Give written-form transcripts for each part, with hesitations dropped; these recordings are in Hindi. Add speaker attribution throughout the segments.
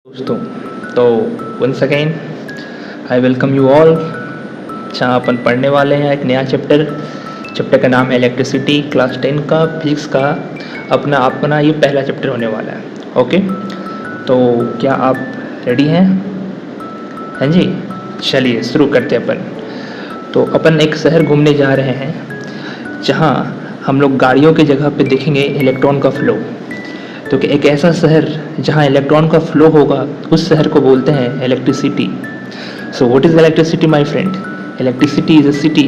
Speaker 1: दोस्तों, तो once again I welcome you all. जहाँ अपन पढ़ने वाले हैं एक नया चैप्टर का नाम है इलेक्ट्रिसिटी, क्लास 10 का फिजिक्स का अपना ये पहला चैप्टर होने वाला है। ओके, तो क्या आप रेडी हैं? हाँ जी, चलिए शुरू करते हैं अपन। तो अपन एक शहर घूमने जा रहे हैं जहाँ हम लोग गाड़ियों की जगह पे देखेंगे इलेक्ट्रॉन का फ्लो। तो कि एक ऐसा शहर जहाँ इलेक्ट्रॉन का फ्लो होगा उस शहर को बोलते हैं electricity. So what is electricity my friend? Electricity is a city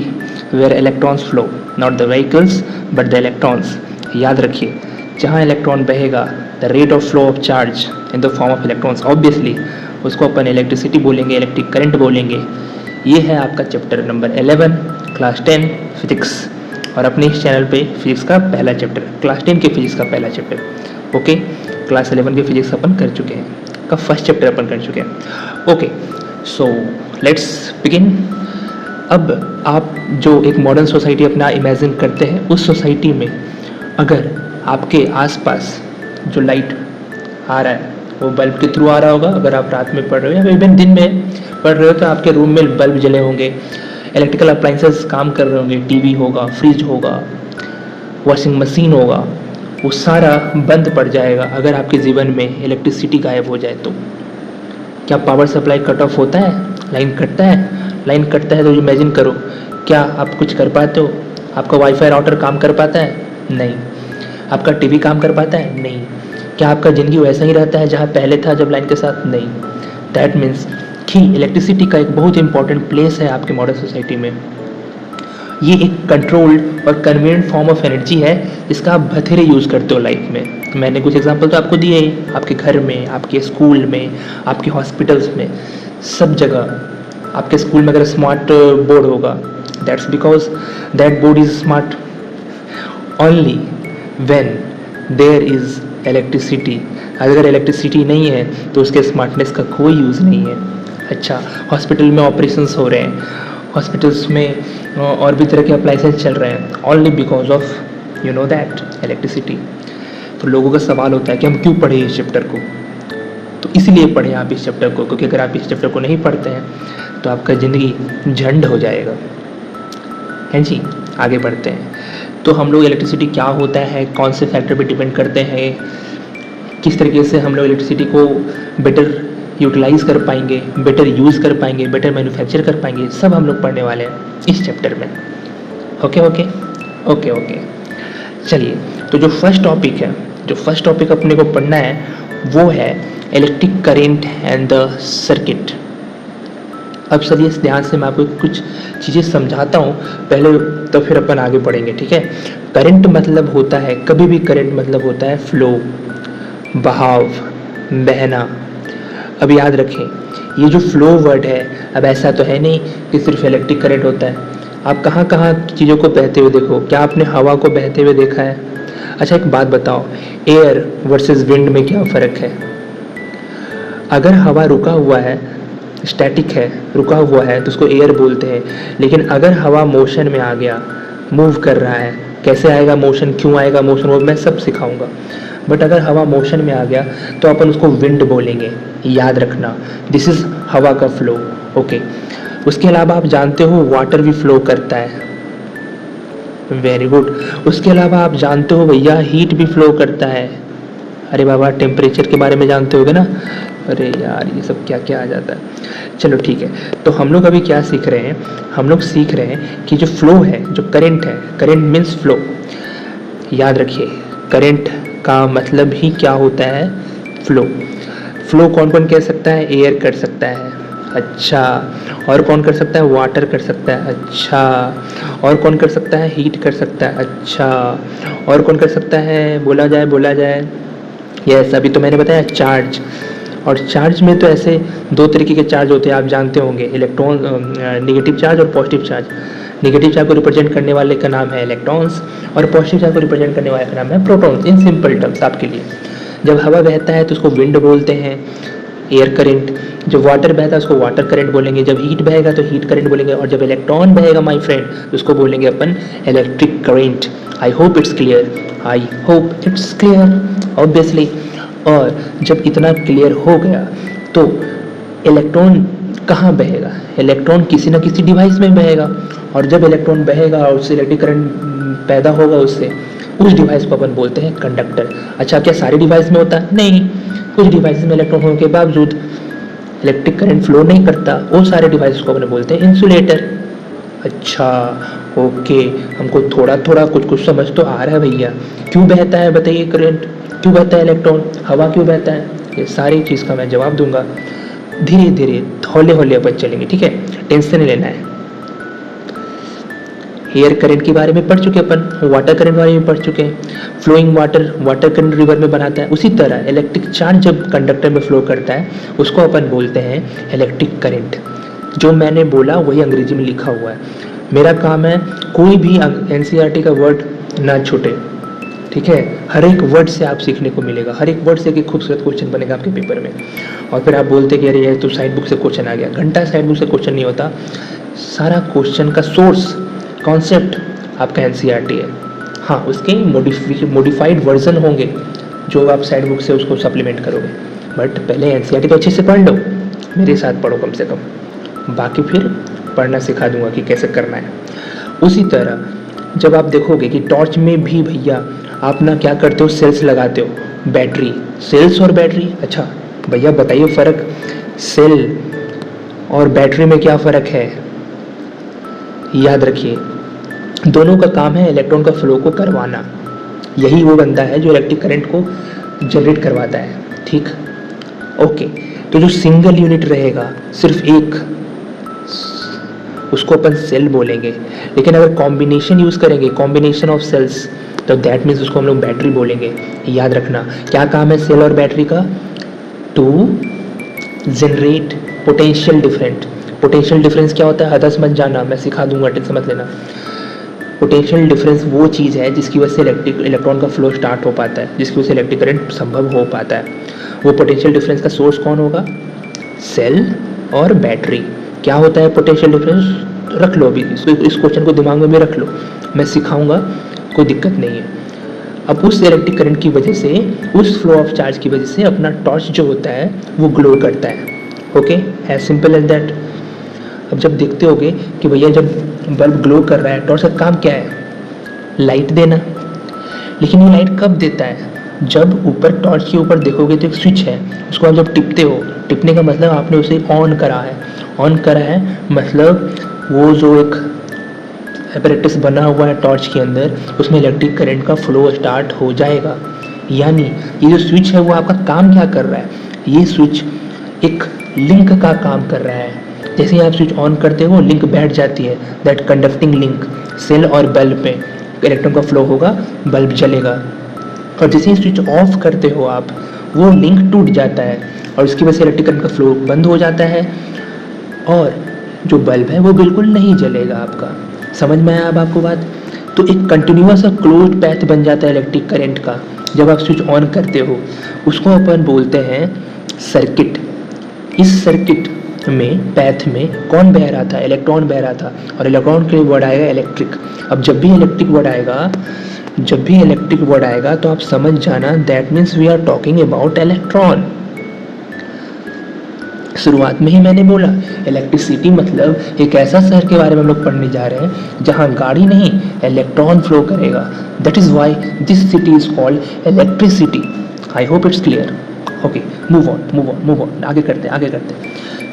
Speaker 1: where electrons flow, not the vehicles but the electrons. याद रखिए, जहाँ इलेक्ट्रॉन बहेगा the rate of flow of charge in the form of electrons, obviously उसको अपन इलेक्ट्रिसिटी बोलेंगे, इलेक्ट्रिक करंट बोलेंगे। ये है आपका चैप्टर नंबर 11 क्लास 10 फिजिक्स, और अपने इस चैनल पे फिजिक्स का पहला चैप्टर, क्लास 10 के फिजिक्स का पहला चैप्टर। ओके, क्लास 11 के फिजिक्स अपन कर चुके हैं, का फर्स्ट चैप्टर अपन कर चुके हैं। Okay, so let's begin. अब आप जो एक मॉडर्न सोसाइटी अपना इमेजिन करते हैं, उस सोसाइटी में अगर आपके आसपास जो लाइट आ रहा है वो बल्ब के थ्रू आ रहा होगा। अगर आप रात में पढ़ रहे हो या इवन दिन में पढ़ रहे हो तो आपके रूम में बल्ब जले होंगे, इलेक्ट्रिकल अप्लाइंसेस काम कर रहे होंगे, टीवी होगा, फ्रिज होगा, वॉशिंग मशीन होगा, वो सारा बंद पड़ जाएगा अगर आपके जीवन में इलेक्ट्रिसिटी गायब हो जाए तो। क्या पावर सप्लाई कट ऑफ होता है? लाइन कटता है? लाइन कटता है तो इमेजिन करो, क्या आप कुछ कर पाते हो? आपका वाईफाई राउटर काम कर पाता है? नहीं। आपका टीवी काम कर पाता है? नहीं। क्या आपका ज़िंदगी वैसा ही रहता है जहाँ पहले था जब लाइन के साथ? नहीं। दैट मीन्स कि इलेक्ट्रिसिटी का एक बहुत इंपॉर्टेंट प्लेस है आपकी मॉडर्न सोसाइटी में। ये एक कंट्रोल्ड और कन्वीनियंट फॉर्म ऑफ एनर्जी है जिसका आप बथेरे यूज़ करते हो लाइफ में। मैंने कुछ एग्जांपल तो आपको दिए ही, आपके घर में, आपके स्कूल में, आपके हॉस्पिटल्स में, सब जगह। आपके स्कूल में अगर स्मार्ट बोर्ड होगा, that's because that board is smart only when there is electricity. अगर इलेक्ट्रिसिटी नहीं है तो उसके स्मार्टनेस का कोई यूज़ नहीं है। अच्छा, हॉस्पिटल में ऑपरेशंस हो रहे हैं, हॉस्पिटल्स में और भी तरह के अप्लाइंसेस चल रहे हैं, only because of you know that electricity. तो लोगों का सवाल होता है कि हम क्यों पढ़े इस चैप्टर को? तो इसलिए पढ़ें आप इस चैप्टर को, क्योंकि अगर आप इस चैप्टर को नहीं पढ़ते हैं तो आपका ज़िंदगी झंड हो जाएगा। हैं जी, आगे बढ़ते हैं। तो हम लोग इलेक्ट्रिसिटी क्या होता है, कौन से फैक्टर पे डिपेंड करते हैं, किस तरीके से हम लोग इलेक्ट्रिसिटी को बेटर यूटिलाइज़ कर पाएंगे, बेटर यूज़ कर पाएंगे, बेटर मैन्युफैक्चर कर पाएंगे, सब हम लोग पढ़ने वाले हैं इस चैप्टर में। ओके ओके ओके ओके, चलिए। तो जो फर्स्ट टॉपिक अपने को पढ़ना है वो है electric current and the circuit. अब चलिए ध्यान से मैं आपको कुछ चीज़ें समझाता हूँ पहले, तो फिर अपन आगे बढ़ेंगे, ठीक है। करंट मतलब होता है, कभी भी करंट मतलब होता है फ्लो, बहाव, बहना। अब याद रखें, ये जो फ्लो वर्ड है, अब ऐसा तो है नहीं कि सिर्फ इलेक्ट्रिक करंट होता है। आप कहाँ कहाँ चीज़ों को बहते हुए देखो, क्या आपने हवा को बहते हुए देखा है? अच्छा, एक बात बताओ, एयर वर्सेस विंड में क्या फ़र्क है? अगर हवा रुका हुआ है, स्टैटिक है, रुका हुआ है, तो उसको एयर बोलते हैं। लेकिन अगर हवा मोशन में आ गया, मूव कर रहा है, कैसे आएगा मोशन, क्यों आएगा मोशन, वो मैं सब सिखाऊंगा। बट अगर हवा मोशन में आ गया तो अपन उसको विंड बोलेंगे, याद रखना। दिस इज़ हवा का फ्लो। ओके, उसके अलावा आप जानते हो वाटर भी फ्लो करता है, वेरी गुड। उसके अलावा आप जानते हो भैया हीट भी फ्लो करता है। अरे बाबा, टेम्परेचर के बारे में जानते होगे ना? अरे यार, ये सब क्या क्या आ जाता है। चलो ठीक है, तो हम लोग अभी क्या सीख रहे हैं? हम लोग सीख रहे हैं कि जो फ्लो है, जो करंट है, करंट मीन्स फ्लो। याद रखिए, करंट का मतलब ही क्या होता है? फ्लो। फ्लो कौन कौन कह सकता है? एयर कर सकता है, अच्छा। और कौन कर सकता है? वाटर कर सकता है, अच्छा। और कौन कर सकता है? हीट कर सकता है, अच्छा। और कौन कर सकता है? बोला जाए यस, अभी तो मैंने बताया चार्ज। और चार्ज में तो ऐसे दो तरीके के चार्ज होते हैं, आप जानते होंगे, इलेक्ट्रॉन, नेगेटिव चार्ज और पॉजिटिव चार्ज। नेगेटिव चार्ज को रिप्रेजेंट करने वाले का नाम है इलेक्ट्रॉन्स, और पॉजिटिव चार्ज को रिप्रेजेंट करने वाले का नाम है प्रोटॉन्स। इन सिंपल टर्म्स आपके लिए, जब हवा बहता है तो उसको विंड बोलते हैं, एयर करंट। जब वाटर बहता है उसको वाटर करंट बोलेंगे, जब हीट बहेगा तो हीट करंट बोलेंगे, और जब इलेक्ट्रॉन बहेगा माय फ्रेंड तो उसको बोलेंगे अपन electric current. I hope it's clear, obviously. और जब इतना क्लियर हो गया तो इलेक्ट्रॉन कहाँ बहेगा? इलेक्ट्रॉन किसी न किसी डिवाइस में बहेगा, और जब इलेक्ट्रॉन बहेगा और उससे इलेक्ट्रिक करंट पैदा होगा उससे, उस डिवाइस को अपन बोलते हैं कंडक्टर। अच्छा, क्या सारे डिवाइस में होता है? नहीं, कुछ डिवाइस में इलेक्ट्रॉन होने के बावजूद इलेक्ट्रिक करंट फ्लो नहीं करता, वो सारे डिवाइस को अपन बोलते हैं इंसुलेटर। अच्छा, ओके, हमको थोड़ा थोड़ा कुछ कुछ समझ तो आ रहा है भैया। क्यों बहता है बताइए करंट, क्यों बहता है इलेक्ट्रॉन, हवा क्यों बहता है, ये सारी चीज़ का मैं जवाब दूंगा। धीरे धीरे हौले हौले अपन चलेंगे, ठीक है, टेंशन नहीं लेना है। एयर करंट के बारे में पढ़ चुके अपन, वाटर करंट के बारे में पढ़ चुके हैं। फ्लोइंग वाटर करंट रिवर में बनाता है। उसी तरह इलेक्ट्रिक चार्ज जब कंडक्टर में फ्लो करता है उसको अपन बोलते हैं इलेक्ट्रिक करंट। जो मैंने बोला वही अंग्रेजी में लिखा हुआ है। मेरा काम है कोई भी एनसीईआरटी का वर्ड ना छूटे, ठीक है, हर एक वर्ड से आप सीखने को मिलेगा, हर एक वर्ड से एक खूबसूरत क्वेश्चन बनेगा आपके पेपर में। और फिर आप बोलते कि अरे ये तो साइड बुक से क्वेश्चन आ गया। घंटा साइड बुक से क्वेश्चन नहीं होता, सारा क्वेश्चन का सोर्स कॉन्सेप्ट आपका एनसीईआरटी है। हाँ, उसके मॉडिफाइड वर्जन होंगे जो आप साइड बुक से उसको सप्लीमेंट करोगे, बट पहले एनसीईआरटी तो अच्छे से पढ़ लो, मेरे साथ पढ़ो कम से कम, बाकी फिर पढ़ना सिखा दूंगा कि कैसे करना है। उसी तरह जब आप देखोगे कि टॉर्च में भी भैया आप ना क्या करते हो, सेल्स लगाते हो, बैटरी, सेल्स और बैटरी। अच्छा भैया बताइए फ़र्क, सेल और बैटरी में क्या फ़र्क है? याद रखिए, दोनों का काम है इलेक्ट्रॉन का फ्लो को करवाना। यही वो बंदा है जो इलेक्ट्रिक करंट को जनरेट करवाता है, ठीक, ओके। तो जो सिंगल यूनिट रहेगा, सिर्फ एक, उसको अपन सेल बोलेंगे। लेकिन अगर कॉम्बिनेशन यूज़ करेंगे, कॉम्बिनेशन ऑफ सेल्स, तो दैट मीन्स उसको हम लोग बैटरी बोलेंगे। याद रखना क्या काम है सेल और बैटरी का? To generate potential different. Potential difference क्या होता है? हदस मत जाना, मैं सिखा दूंगा, टेंशन मत लेना। पोटेंशियल डिफरेंस वो चीज़ है जिसकी वजह से इलेक्ट्रॉन का फ्लो स्टार्ट हो पाता है, जिसकी वजह से इलेक्ट्रिक करंट संभव हो पाता है। वो पोटेंशियल डिफरेंस का सोर्स कौन होगा? सेल और बैटरी। क्या होता है पोटेंशियल डिफरेंस? रख लो अभी इस क्वेश्चन को दिमाग में भी रख लो, मैं सिखाऊंगा, कोई दिक्कत नहीं है। अब उस इलेक्ट्रिक करंट की वजह से, उस फ्लो ऑफ चार्ज की वजह से अपना टॉर्च जो होता है वो ग्लो करता है, okay, as simple as that. अब जब देखते होगे कि भैया जब बल्ब ग्लो कर रहा है, टॉर्च का काम क्या है? लाइट देना। लेकिन ये लाइट कब देता है? जब ऊपर टॉर्च के ऊपर देखोगे तो एक स्विच है, उसको आप जब टिपते हो, टिपने का मतलब आपने उसे ऑन करा है। ऑन करा है मतलब वो जो एक एपरेटस बना हुआ है टॉर्च के अंदर, उसमें इलेक्ट्रिक करंट का फ्लो स्टार्ट हो जाएगा। यानी ये जो स्विच है वो आपका काम क्या कर रहा है? ये स्विच एक लिंक का काम कर रहा है। जैसे ही आप स्विच ऑन करते हो लिंक बैठ जाती है, दैट कंडक्टिंग लिंक, सेल और बल्ब पे इलेक्ट्रॉन का फ्लो होगा, बल्ब जलेगा। और जैसे ही स्विच ऑफ करते हो आप, वो लिंक टूट जाता है और उसकी वजह से इलेक्ट्रिक करंट का फ्लो बंद हो जाता है और जो बल्ब है वो बिल्कुल नहीं जलेगा आपका। समझ में आया अब आपको बात? तो एक कंटिन्यूअस और क्लोज्ड पैथ बन जाता है इलेक्ट्रिक करंट का जब आप स्विच ऑन करते हो। उसको अपन बोलते हैं सर्किट। इस सर्किट में, पैथ में कौन बह रहा था? इलेक्ट्रॉन बह रहा था, और इलेक्ट्रॉन के लिए वर्ड आएगा इलेक्ट्रिक। अब जब भी इलेक्ट्रिक वर्ड आएगा तो आप समझ जाना, that means we are talking about electron. शुरुआत में ही मैंने बोला इलेक्ट्रिसिटी मतलब एक ऐसा शहर के बारे में हम लोग पढ़ने जा रहे हैं जहां गाड़ी नहीं, इलेक्ट्रॉन फ्लो करेगा। That is why this city is called electricity. I hope it's clear. Okay, move on, आगे करते हैं।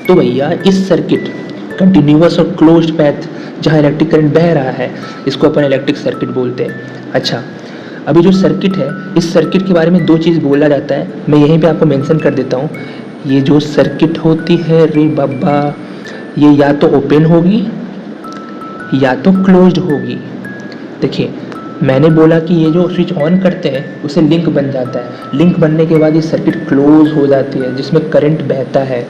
Speaker 1: तो भैया इस सर्किट, कंटिन्यूअस और क्लोज्ड पैथ जहाँ इलेक्ट्रिक करंट बह रहा है, इसको अपन इलेक्ट्रिक सर्किट बोलते हैं। अच्छा, अभी जो सर्किट है, इस सर्किट के बारे में दो चीज़ बोला जाता है, मैं यहीं पे आपको मेंशन कर देता हूँ। ये जो सर्किट होती है रे बाबा, ये या तो ओपन होगी या तो क्लोज्ड होगी। देखिए मैंने बोला कि ये जो स्विच ऑन करते हैं उसे लिंक बन जाता है, लिंक बनने के बाद ये सर्किट क्लोज हो जाती है जिसमें करंट बहता है।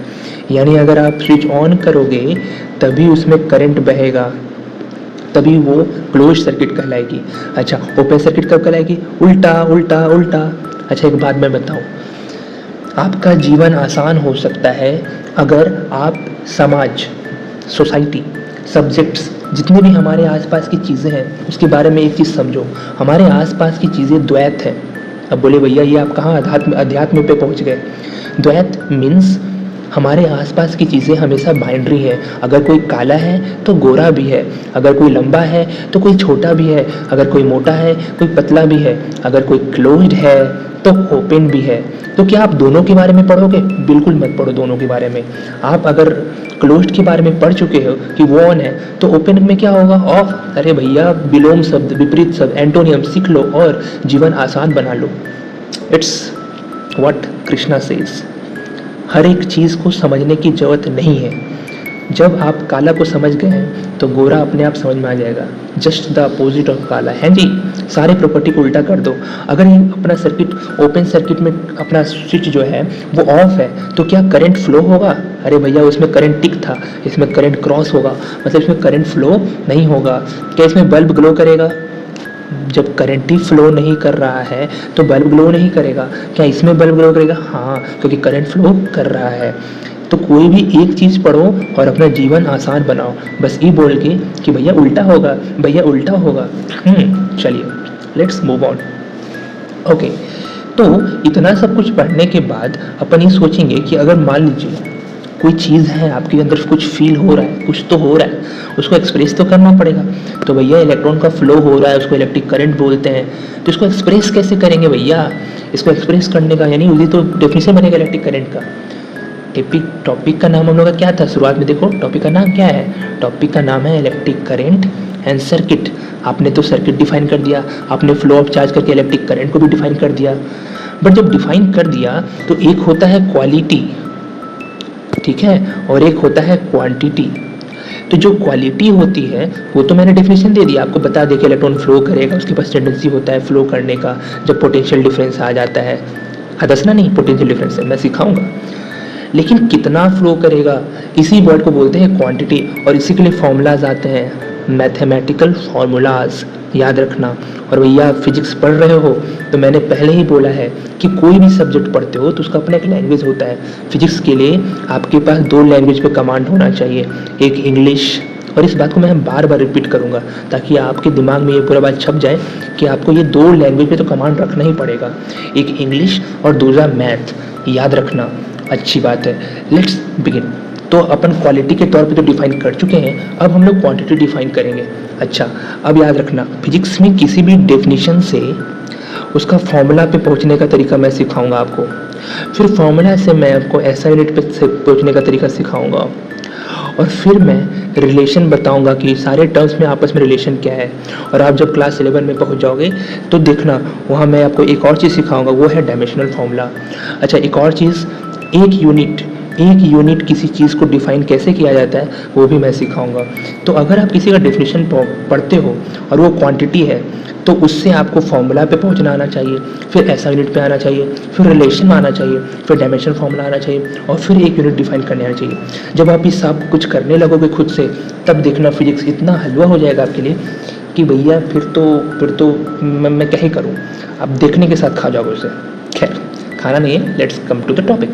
Speaker 1: यानी अगर आप स्विच ऑन करोगे तभी उसमें करंट बहेगा, तभी वो क्लोज सर्किट कहलाएगी। अच्छा, ओपन सर्किट कब कहलाएगी? उल्टा। अच्छा, एक बात मैं बताऊं, आपका जीवन आसान हो सकता है अगर आप समाज, सोसाइटी, सब्जेक्ट्स, जितने भी हमारे आसपास की चीज़ें हैं उसके बारे में एक चीज़ समझो। हमारे आसपास की चीज़ें द्वैत है, अब बोले भैया ये आप कहाँ अध्यात्म पे पहुँच गए। द्वैत मीन्स हमारे आसपास की चीज़ें हमेशा बाइंड्री है। अगर कोई काला है तो गोरा भी है, अगर कोई लंबा है तो कोई छोटा भी है, अगर कोई मोटा है कोई पतला भी है, अगर कोई क्लोज्ड है तो ओपन भी है। तो क्या आप दोनों के बारे में पढ़ोगे? बिल्कुल मत पढ़ो दोनों के बारे में। आप अगर क्लोज्ड के बारे में पढ़ चुके हो कि वो ऑन है तो ओपन में क्या होगा? ऑफ। अरे भैया विलोम शब्द, विपरीत शब्द, एंटोनियम सीख लो और जीवन आसान बना लो। It's what Krishna says. हर एक चीज़ को समझने की ज़रूरत नहीं है। जब आप काला को समझ गए हैं तो गोरा अपने आप समझ में आ जाएगा। जस्ट द अपोजिट ऑफ काला है जी। सारे प्रॉपर्टी को उल्टा कर दो। अगर ये अपना सर्किट ओपन सर्किट में अपना स्विच जो है वो ऑफ है तो क्या करंट फ्लो होगा? अरे भैया उसमें करंट टिक था, इसमें करंट क्रॉस होगा, मतलब इसमें करंट फ्लो नहीं होगा। क्या इसमें बल्ब ग्लो करेगा? जब करंट ही फ्लो नहीं कर रहा है तो बल्ब ग्लो नहीं करेगा। क्या इसमें बल्ब ग्लो करेगा? हाँ, क्योंकि करंट फ्लो कर रहा है। तो कोई भी एक चीज़ पढ़ो और अपना जीवन आसान बनाओ, बस ये बोल के कि भैया उल्टा होगा, भैया उल्टा होगा। चलिए लेट्स मूव ऑन। ओके, तो इतना सब कुछ पढ़ने के बाद अपन ये सोचेंगे कि अगर मान लीजिए कोई चीज़ है आपके अंदर, कुछ फील हो रहा है, कुछ तो हो रहा है, उसको एक्सप्रेस तो करना पड़ेगा। तो भैया इलेक्ट्रॉन का फ्लो हो रहा है, उसको इलेक्ट्रिक करंट बोलते हैं। तो इसको एक्सप्रेस कैसे करेंगे भैया? इसको एक्सप्रेस करने का यानी उसी तो डेफिनेशन बनेगा इलेक्ट्रिक करंट का। टॉपिक का नाम हम लोग का क्या था शुरुआत में? देखो टॉपिक का नाम क्या है? टॉपिक का नाम है इलेक्ट्रिक करंट एंड सर्किट। आपने तो सर्किट डिफाइन कर दिया, आपने फ्लो ऑफ चार्ज करके इलेक्ट्रिक करंट को भी डिफाइन कर दिया। बट जब डिफाइन कर दिया तो एक होता है क्वालिटी, ठीक है, और एक होता है क्वांटिटी। तो जो क्वालिटी होती है वो तो मैंने डेफिनेशन दे दिया, आपको बता दे कि इलेक्ट्रॉन फ्लो करेगा, उसके पास टेंडेंसी होता है फ्लो करने का जब पोटेंशियल डिफरेंस आ जाता है। हदसना नहीं, पोटेंशियल डिफरेंस है, मैं सिखाऊंगा। लेकिन कितना फ्लो करेगा, इसी वर्ड को बोलते हैं क्वांटिटी। और इसी के लिए फॉर्मूलाज आते हैं, मैथमेटिकल फार्मूलाज, याद रखना। और भैया फिजिक्स पढ़ रहे हो तो मैंने पहले ही बोला है कि कोई भी सब्जेक्ट पढ़ते हो तो उसका अपना एक लैंग्वेज होता है। फिजिक्स के लिए आपके पास 2 लैंग्वेज पे कमांड होना चाहिए, एक इंग्लिश, और इस बात को मैं बार बार रिपीट करूंगा ताकि आपके दिमाग में ये पूरा बात छप जाए कि आपको ये 2 लैंग्वेज पे तो कमांड रखना ही पड़ेगा, एक इंग्लिश और दूसरा मैथ। याद रखना, अच्छी बात है। Let's begin. तो अपन क्वालिटी के तौर पे तो डिफाइन कर चुके हैं, अब हम लोग क्वांटिटी डिफाइन करेंगे। अच्छा, अब याद रखना फिजिक्स में किसी भी डेफिनेशन से उसका फॉर्मूला पे पहुंचने का तरीका मैं सिखाऊंगा आपको, फिर फॉर्मूला से मैं आपको ऐसा यूनिट पे से पहुंचने का तरीका सिखाऊंगा, और फिर मैं रिलेशन बताऊंगा कि सारे टर्म्स में आपस में रिलेशन क्या है। और आप जब क्लास 11 में पहुंच जाओगे तो देखना वहाँ मैं आपको एक और चीज़ सिखाऊंगा, वो है डायमेंशनल फॉर्मूला। अच्छा, एक और चीज़, एक यूनिट किसी चीज़ को डिफाइन कैसे किया जाता है वो भी मैं सिखाऊंगा। तो अगर आप किसी का डेफिनेशन पढ़ते हो और वो क्वांटिटी है तो उससे आपको फॉर्मूला पे पहुंचना आना चाहिए, फिर ऐसा यूनिट पे आना चाहिए, फिर रिलेशन आना चाहिए, फिर डायमेंशन फॉर्मूला आना चाहिए, और फिर एक यूनिट डिफाइन करने आना चाहिए। जब आप ये सब कुछ करने लगोगे खुद से, तब देखना फिजिक्स इतना हलवा हो जाएगा आपके लिए कि भैया फिर तो मैं क्या ही करूँ, आप देखने के साथ खा जाओगे उसे। खैर, खाना नहीं है, let's come to the topic.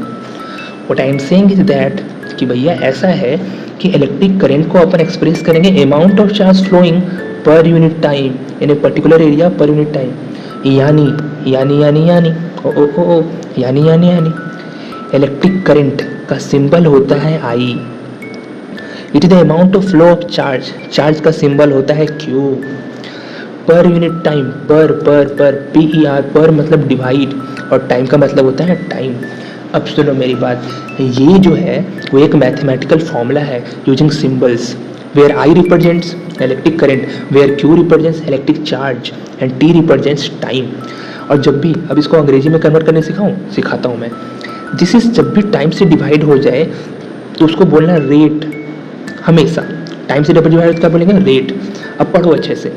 Speaker 1: What I am saying is that कि भैया ऐसा है कि इलेक्ट्रिक करंट को अपन एक्सप्रेस करेंगे amount of charge flowing per unit time in a particular area per unit time. यानी इलेक्ट्रिक करंट का सिंबल होता है I। It is the amount of flow of charge का सिंबल होता है Q। पर यूनिट टाइम, पर PER, पर मतलब डिवाइड, और टाइम का मतलब होता है टाइम। अब सुनो मेरी बात, ये जो है वो एक मैथमेटिकल फॉर्मूला है using symbols, where I represents electric current, where Q represents electric charge and T represents time. और जब भी, अब इसको अंग्रेजी में कन्वर्ट करने सिखाता हूँ मैं। दिस इज, जब भी टाइम से डिवाइड हो जाए तो उसको बोलना रेट। हमेशा टाइम से डिवाइड क्या बोलेंगे? रेट। अब पढ़ो अच्छे से,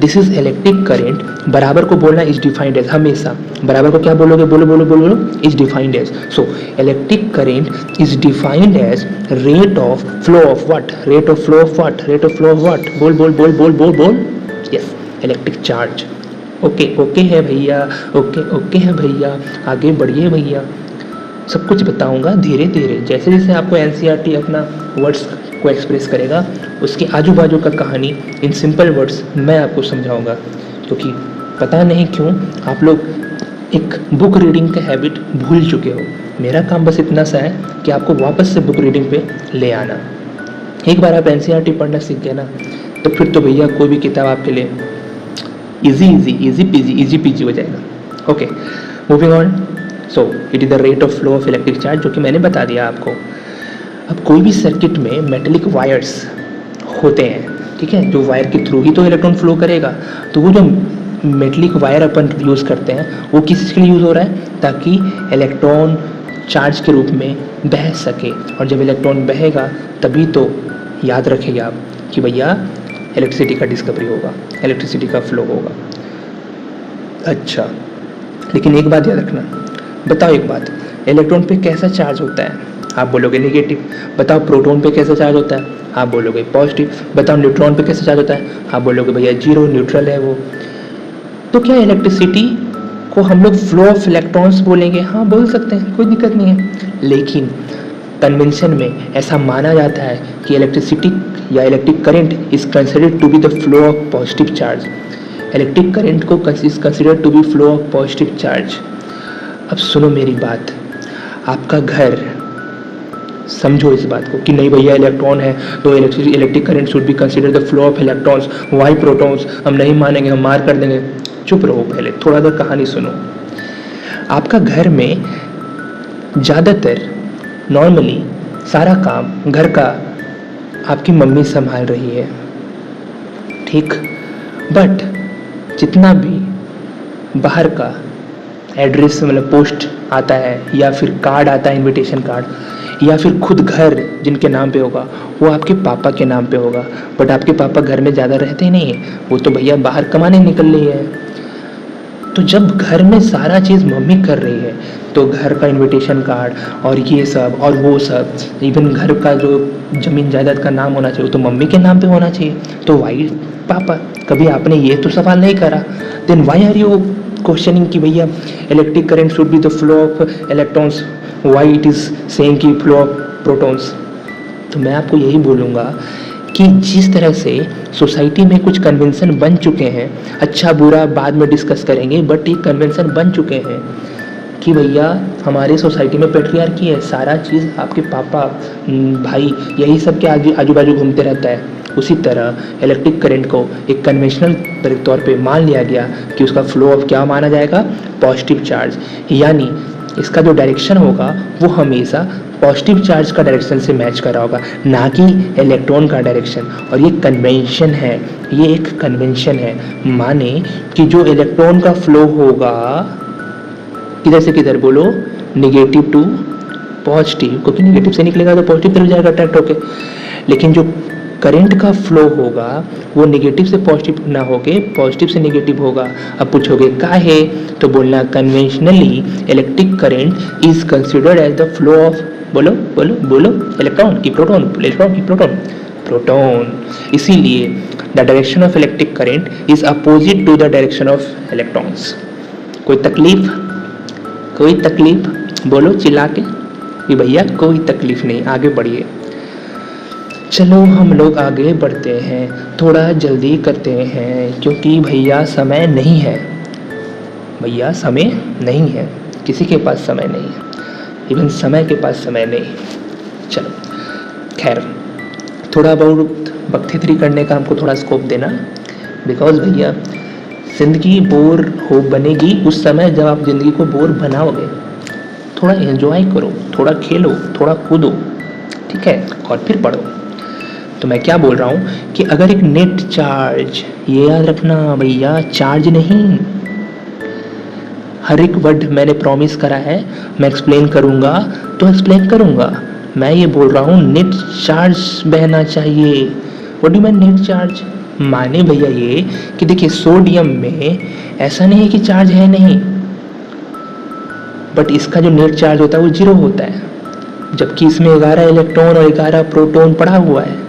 Speaker 1: दिस इज इलेक्ट्रिक करंट, बराबर को बोलना इज डिफाइंड एज। हमेशा बराबर को क्या बोलोगे? बोलो, is defined as. So electric current is defined as rate of flow of what? Rate of flow of what? बोल। Yes, electric charge. ओके है भैया, ओके है भैया, आगे बढ़िए भैया। सब कुछ बताऊंगा धीरे धीरे, जैसे जैसे आपको NCERT अपना वर्ड्स को एक्सप्रेस करेगा, उसके आजू बाजू का कहानी इन सिंपल वर्ड्स मैं आपको समझाऊंगा। क्योंकि पता नहीं क्यों आप लोग एक बुक रीडिंग का हैबिट भूल चुके हो। मेरा काम बस इतना सा है कि आपको वापस से बुक रीडिंग पे ले आना। एक बार आप एनसीईआरटी पढ़ना सीख गए ना, तो फिर तो भैया कोई भी किताब आपके लिए इजी पीजी हो जाएगा। Okay, moving on. So it is the rate of flow of electric charge, जो कि मैंने बता दिया आपको। अब कोई भी सर्किट में मेटेलिक वायर्स होते हैं, ठीक है, जो वायर के थ्रू ही तो इलेक्ट्रॉन फ्लो करेगा। तो वो जो मेटेलिक वायर अपन यूज़ करते हैं वो किस के लिए यूज़ हो रहा है, ताकि इलेक्ट्रॉन चार्ज के रूप में बह सके। और जब इलेक्ट्रॉन बहेगा तभी तो याद रखेंगे आप कि भैया इलेक्ट्रिसिटी का डिस्कवरी होगा, इलेक्ट्रिसिटी का फ्लो होगा। अच्छा, लेकिन एक बात याद रखना। बताओ एक बात, इलेक्ट्रॉन पे कैसा चार्ज होता है? आप बोलोगे नेगेटिव। बताओ प्रोटॉन पे कैसा चार्ज होता है? आप बोलोगे पॉजिटिव। बताओ न्यूट्रॉन पे कैसा चार्ज होता है? आप बोलोगे भैया जीरो, न्यूट्रल है वो। तो क्या इलेक्ट्रिसिटी को हम लोग फ्लो ऑफ इलेक्ट्रॉन्स बोलेंगे? हाँ, बोल सकते हैं, कोई दिक्कत नहीं है। लेकिन कन्वेंशन में ऐसा माना जाता है कि इलेक्ट्रिसिटी या electric current is considered to be the flow of positive charge. Electric current को is considered to be flow of positive charge. अब सुनो मेरी बात, आपका घर, समझो इस बात को कि नहीं भैया इलेक्ट्रॉन है तो electric current should be consider the flow of electrons, why protons, हम नहीं मानेंगे, हम मार कर देंगे। चुप रहो, पहले थोड़ा सा कहानी सुनो। आपका घर में ज़्यादातर नॉर्मली सारा काम घर का आपकी मम्मी संभाल रही है, ठीक। बट जितना भी बाहर का एड्रेस मतलब पोस्ट आता है या फिर कार्ड आता है, इनविटेशन कार्ड, या फिर खुद घर जिनके नाम पे होगा वो आपके पापा के नाम पे होगा। बट आपके पापा घर में ज़्यादा रहते ही नहीं है, वो तो भैया बाहर कमाने निकल रही है। तो जब घर में सारा चीज़ मम्मी कर रही है तो घर का इनविटेशन कार्ड और ये सब और वो सब, इवन घर का जो ज़मीन जायदाद का नाम होना चाहिए वो तो मम्मी के नाम पे होना चाहिए। तो वाई पापा, कभी आपने ये तो सवाल नहीं करा, then why are you questioning कि भैया electric current should be the flow of electrons, why it is saying कि फ्लो ऑफ प्रोटॉन्स। तो मैं आपको यही बोलूँगा कि जिस तरह से सोसाइटी में कुछ कन्वेंशन बन चुके हैं, अच्छा बुरा बाद में डिस्कस करेंगे, बट ये कन्वेंशन बन चुके हैं कि भैया हमारे सोसाइटी में पेट्रियार्की है, सारा चीज़ आपके पापा भाई यही सब के आजू बाजू घूमते रहता है। उसी तरह इलेक्ट्रिक करंट को एक कन्वेंशनल तौर पे मान लिया गया कि उसका फ्लो ऑफ क्या माना जाएगा, पॉजिटिव चार्ज, यानी इसका जो डायरेक्शन होगा वो हमेशा पॉजिटिव चार्ज का डायरेक्शन से मैच कर रहा होगा, ना कि इलेक्ट्रॉन का डायरेक्शन। और ये कन्वेंशन है, ये एक कन्वेंशन है, माने कि जो इलेक्ट्रॉन का फ्लो होगा किधर से किधर, बोलो, निगेटिव टू पॉजिटिव, क्योंकि निगेटिव से निकलेगा तो पॉजिटिव तरफ जाएगा अट्रैक्ट होके। लेकिन जो करंट का फ्लो होगा वो नेगेटिव से पॉजिटिव ना होके पॉजिटिव से नेगेटिव होगा। अब पूछोगे काहे, तो बोलना conventionally electric current is considered as the flow of, बोलो बोलो बोलो, इलेक्ट्रॉन की प्रोटॉन, इलेक्ट्रॉन की प्रोटॉन, प्रोटॉन। इसीलिए the direction of electric current is opposite to the direction of electrons. कोई तकलीफ, कोई तकलीफ, बोलो चिल्ला के कि भैया कोई तकलीफ नहीं, आगे बढ़िए। चलो हम लोग आगे बढ़ते हैं, थोड़ा जल्दी करते हैं क्योंकि भैया समय नहीं है, भैया समय नहीं है, किसी के पास समय नहीं है, इवन समय के पास समय नहीं। चलो खैर, थोड़ा बहुत बख्तियारी करने का हमको थोड़ा स्कोप देना, बिकॉज भैया ज़िंदगी बोर हो बनेगी उस समय जब आप ज़िंदगी को बोर बनाओगे। थोड़ा एंजॉय करो, थोड़ा खेलो, थोड़ा कूदो, ठीक है, और फिर पढ़ो। तो मैं क्या बोल रहा हूँ कि अगर एक नेट चार्ज, ये याद रखना भैया, चार्ज नहीं, हर एक वर्ड मैंने प्रॉमिस करा है मैं एक्सप्लेन करूँगा तो एक्सप्लेन करूँगा। मैं ये बोल रहा हूँ नेट चार्ज बहना चाहिए। What do mean net charge? माने भैया ये कि देखिए सोडियम में ऐसा नहीं है कि चार्ज है नहीं, बट इसका जो नेट चार्ज होता है वो 0 होता है, जबकि इसमें 11 इलेक्ट्रॉन और 11 प्रोटॉन पड़ा हुआ है।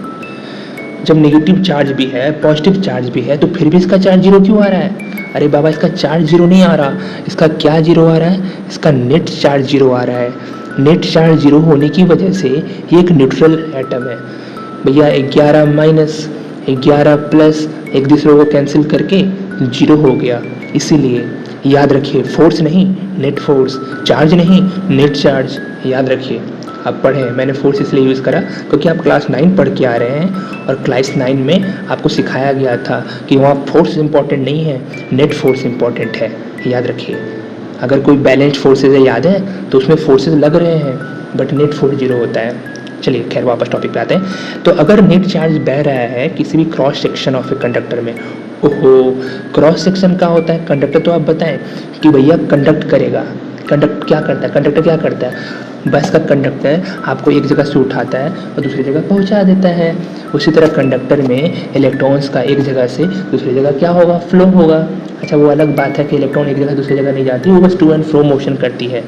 Speaker 1: जब नेगेटिव चार्ज भी है, पॉजिटिव चार्ज भी है, तो फिर भी इसका चार्ज 0 क्यों आ रहा है? अरे बाबा, इसका चार्ज 0 नहीं आ रहा, इसका क्या 0 आ रहा है? इसका नेट चार्ज 0 आ रहा है। नेट चार्ज 0 होने की वजह से ये एक न्यूट्रल एटम है भैया। 11 माइनस 11 प्लस एक दूसरे को कैंसिल करके 0 हो गया। इसीलिए याद रखिए, फोर्स नहीं नेट फोर्स, चार्ज नहीं नेट चार्ज, याद रखिए। आप पढ़ें, मैंने फोर्स इसलिए यूज़ करा क्योंकि आप क्लास 9 पढ़ के आ रहे हैं और क्लास 9 में आपको सिखाया गया था कि वहाँ फोर्स इंपॉर्टेंट नहीं है, नेट फोर्स इंपॉर्टेंट है, याद रखिए। अगर कोई बैलेंस्ड फोर्सेज है याद है तो उसमें फोर्सेज लग रहे हैं बट नेट फोर्स 0 होता है। चलिए खैर वापस टॉपिक पे आते हैं। तो अगर नेट चार्ज बह रहा है किसी भी cross section of a conductor में, ओहो क्रॉस सेक्शन क्या होता है, कंडक्टर तो आप बताएं कि भैया कंडक्ट करेगा, कंडक्ट क्या करता है, कंडक्टर क्या करता है, बस का कंडक्टर आपको एक जगह से उठाता है और दूसरी जगह पहुंचा देता है। उसी तरह कंडक्टर में इलेक्ट्रॉन्स का एक जगह से दूसरी जगह क्या होगा, फ्लो होगा। अच्छा वो अलग बात है कि इलेक्ट्रॉन एक जगह दूसरी जगह नहीं जाती, वो बस टू एंड फ्रो मोशन करती है,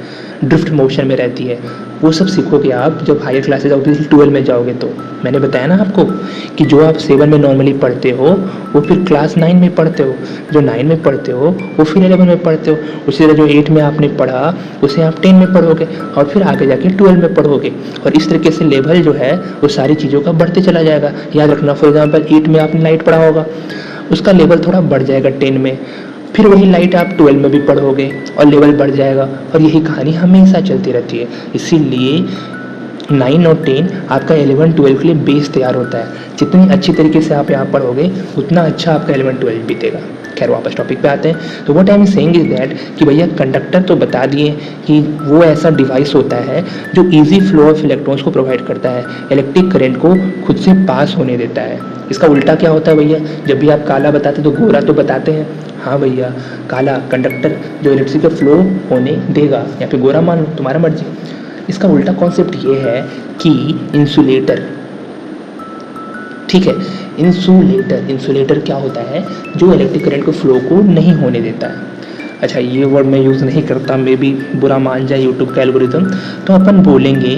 Speaker 1: ड्रिफ्ट मोशन में रहती है। वो सब सीखोगे आप जब हायर क्लासेज ऑब्वियसली 12 में जाओगे। तो मैंने बताया ना आपको कि जो आप 7 में नॉर्मली पढ़ते हो वो फिर क्लास 9 में पढ़ते हो, जो 9 में पढ़ते हो वो फिर 11 में पढ़ते हो, उसी तरह जो 8 में आपने पढ़ा उसे आप 10 में पढ़ोगे और फिर आगे जाके 12 में पढ़ोगे। और इस तरीके से लेवल जो है वो सारी चीज़ों का बढ़ते चला जाएगा। याद रखना, फॉर एग्जाम्पल 8 में आपने लाइट पढ़ा होगा, उसका लेवल थोड़ा बढ़ जाएगा 10 में, फिर वही लाइट आप 12 में भी पढ़ोगे और लेवल बढ़ जाएगा। और यही कहानी हमेशा चलती रहती है। इसीलिए 9 और 10 आपका 11 12 के लिए बेस तैयार होता है। जितनी अच्छी तरीके से आप यहाँ पढ़ोगे उतना अच्छा आपका 11 12 बीतेगा। खैर वापस टॉपिक पे आते हैं। तो what I am saying is that कि भैया कंडक्टर तो बता दिए कि वो ऐसा डिवाइस होता है जो इजी फ्लो ऑफ इलेक्ट्रॉन्स को प्रोवाइड करता है, इलेक्ट्रिक करंट को खुद से पास होने देता है। इसका उल्टा क्या होता है भैया, जब भी आप काला बताते तो गोरा तो बताते हैं। हाँ भैया, काला कंडक्टर जो इलेक्ट्रिक का फ्लो होने देगा, या फिर गोरा मान लो, तुम्हारा मर्जी। इसका उल्टा कॉन्सेप्ट ये है कि इंसुलेटर, ठीक है, इंसुलेटर क्या होता है, जो इलेक्ट्रिक करंट को फ्लो को नहीं होने देता है। अच्छा ये वर्ड मैं यूज़ नहीं करता, मे भी बुरा मान जाए यूट्यूब का एल्गोरिथम, तो अपन बोलेंगे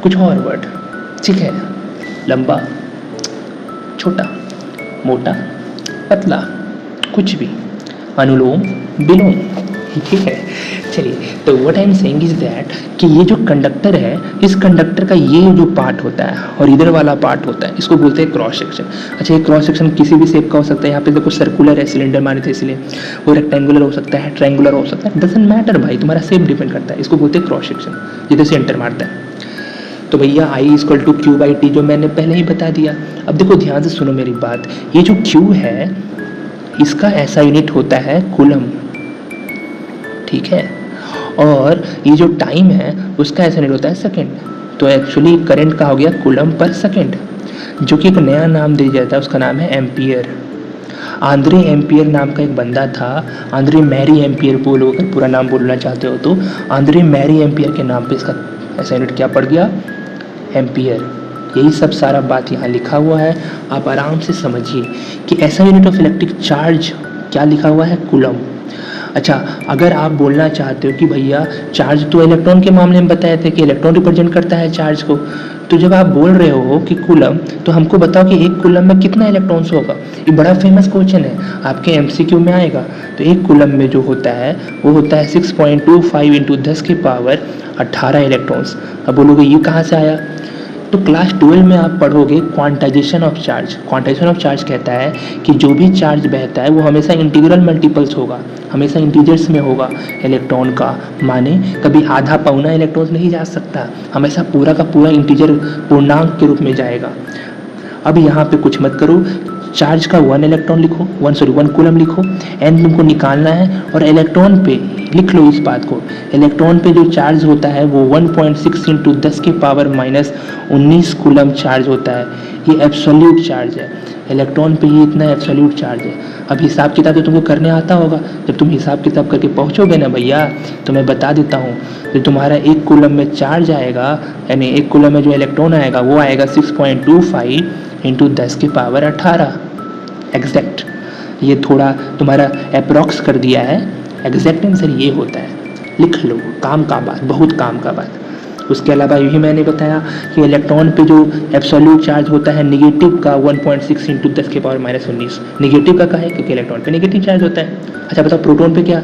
Speaker 1: कुछ और वर्ड, ठीक है, लंबा, छोटा, मोटा, पतला, कुछ भी, अनुलोम विलोम, ठीक है। चलिए, तो what I am saying is that कि ये जो कंडक्टर है, इस कंडक्टर का ये जो पार्ट होता है और इधर वाला पार्ट होता है, इसको बोलते हैं क्रॉस सेक्शन। अच्छा ये क्रॉस सेक्शन किसी भी शेप का हो सकता है, यहाँ पे देखो सर्कुलर है, सिलेंडर माने थे इसलिए, वो रेक्टेंगुलर हो सकता है, ट्रायंगुलर हो सकता है, डजंट मैटर भाई, तुम्हारा शेप डिपेंड करता है। इसको बोलते हैं क्रॉस सेक्शन, जिधर से एंटर मारता है। तो भैया I = Q/T जो मैंने पहले ही बता दिया। अब देखो ध्यान से सुनो मेरी बात, ये जो Q है इसका ऐसा यूनिट होता है कूलम, ठीक है, और ये जो टाइम है उसका ऐसा यूनिट होता है सेकंड। तो एक्चुअली करंट का हो गया कूलम पर सेकंड, जो कि एक नया नाम दिया जाता है, उसका नाम है एम्पियर। आंद्रे एम्पियर नाम का एक बंदा था, आंद्रे मैरी एम्पियर बोलो अगर पूरा नाम बोलना चाहते हो तो, आंद्रे मैरी एम्पियर के नाम पे इसका ऐसा यूनिट क्या पड़ गया, एम्पियर। यही सब सारा बात यहाँ लिखा हुआ है, आप आराम से समझिए कि ऐसा यूनिट ऑफ इलेक्ट्रिक चार्ज क्या लिखा हुआ है, कूलम। अच्छा अगर आप बोलना चाहते हो कि भैया चार्ज तो इलेक्ट्रॉन के मामले में बताए थे कि इलेक्ट्रॉन रिप्रेजेंट करता है चार्ज को, तो जब आप बोल रहे हो कि कूलम, तो हमको बताओ कि एक कूलम में कितना इलेक्ट्रॉन्स होगा। ये बड़ा फेमस क्वेश्चन है, आपके MCQ में आएगा। तो एक कूलम में जो होता है वो होता है 6.25 × 10⁻18 इलेक्ट्रॉन्स। अब बोलोगे ये कहाँ से आया, तो क्लास 12 में आप पढ़ोगे quantization of charge. Quantization of charge कहता है कि जो भी चार्ज बहता है वो हमेशा इंटीग्रल मल्टीपल्स होगा, हमेशा इंटीजर्स में होगा इलेक्ट्रॉन का, माने कभी आधा पौना इलेक्ट्रॉन नहीं जा सकता, हमेशा पूरा का पूरा इंटीजर पूर्णांक के रूप में जाएगा। अब यहाँ पे कुछ मत करो, चार्ज का 1 इलेक्ट्रॉन लिखो, 1 कूलम लिखो, एन तुमको निकालना है, और इलेक्ट्रॉन पे लिख लो इस बात को, इलेक्ट्रॉन पे जो चार्ज होता है वो 1.6 × 10⁻19 कूलम चार्ज होता है। ये एब्सोल्यूट चार्ज है, इलेक्ट्रॉन पे ये इतना एब्सोल्यूट चार्ज है। अब हिसाब किताब तो तुमको करने आता होगा, जब तुम हिसाब किताब करके पहुँचोगे ना भैया, तो मैं बता देता हूँ, जो तुम्हारा 1 कूलम में चार्ज आएगा, यानी 1 कूलम में जो इलेक्ट्रॉन आएगा वो आएगा 6.25 × 10⁻18 एग्जैक्ट। ये थोड़ा तुम्हारा अप्रॉक्स कर दिया है, एग्जैक्ट आंसर ये होता है, लिख लो, काम का बात, बहुत काम का बात। उसके अलावा यही मैंने बताया कि इलेक्ट्रॉन पे जो एब्सोल्यूट चार्ज होता है नेगेटिव का 1.6 × 10⁻19, नेगेटिव का है क्योंकि इलेक्ट्रॉन पे नेगेटिव चार्ज होता है। अच्छा बताओ प्रोटॉन पे क्या,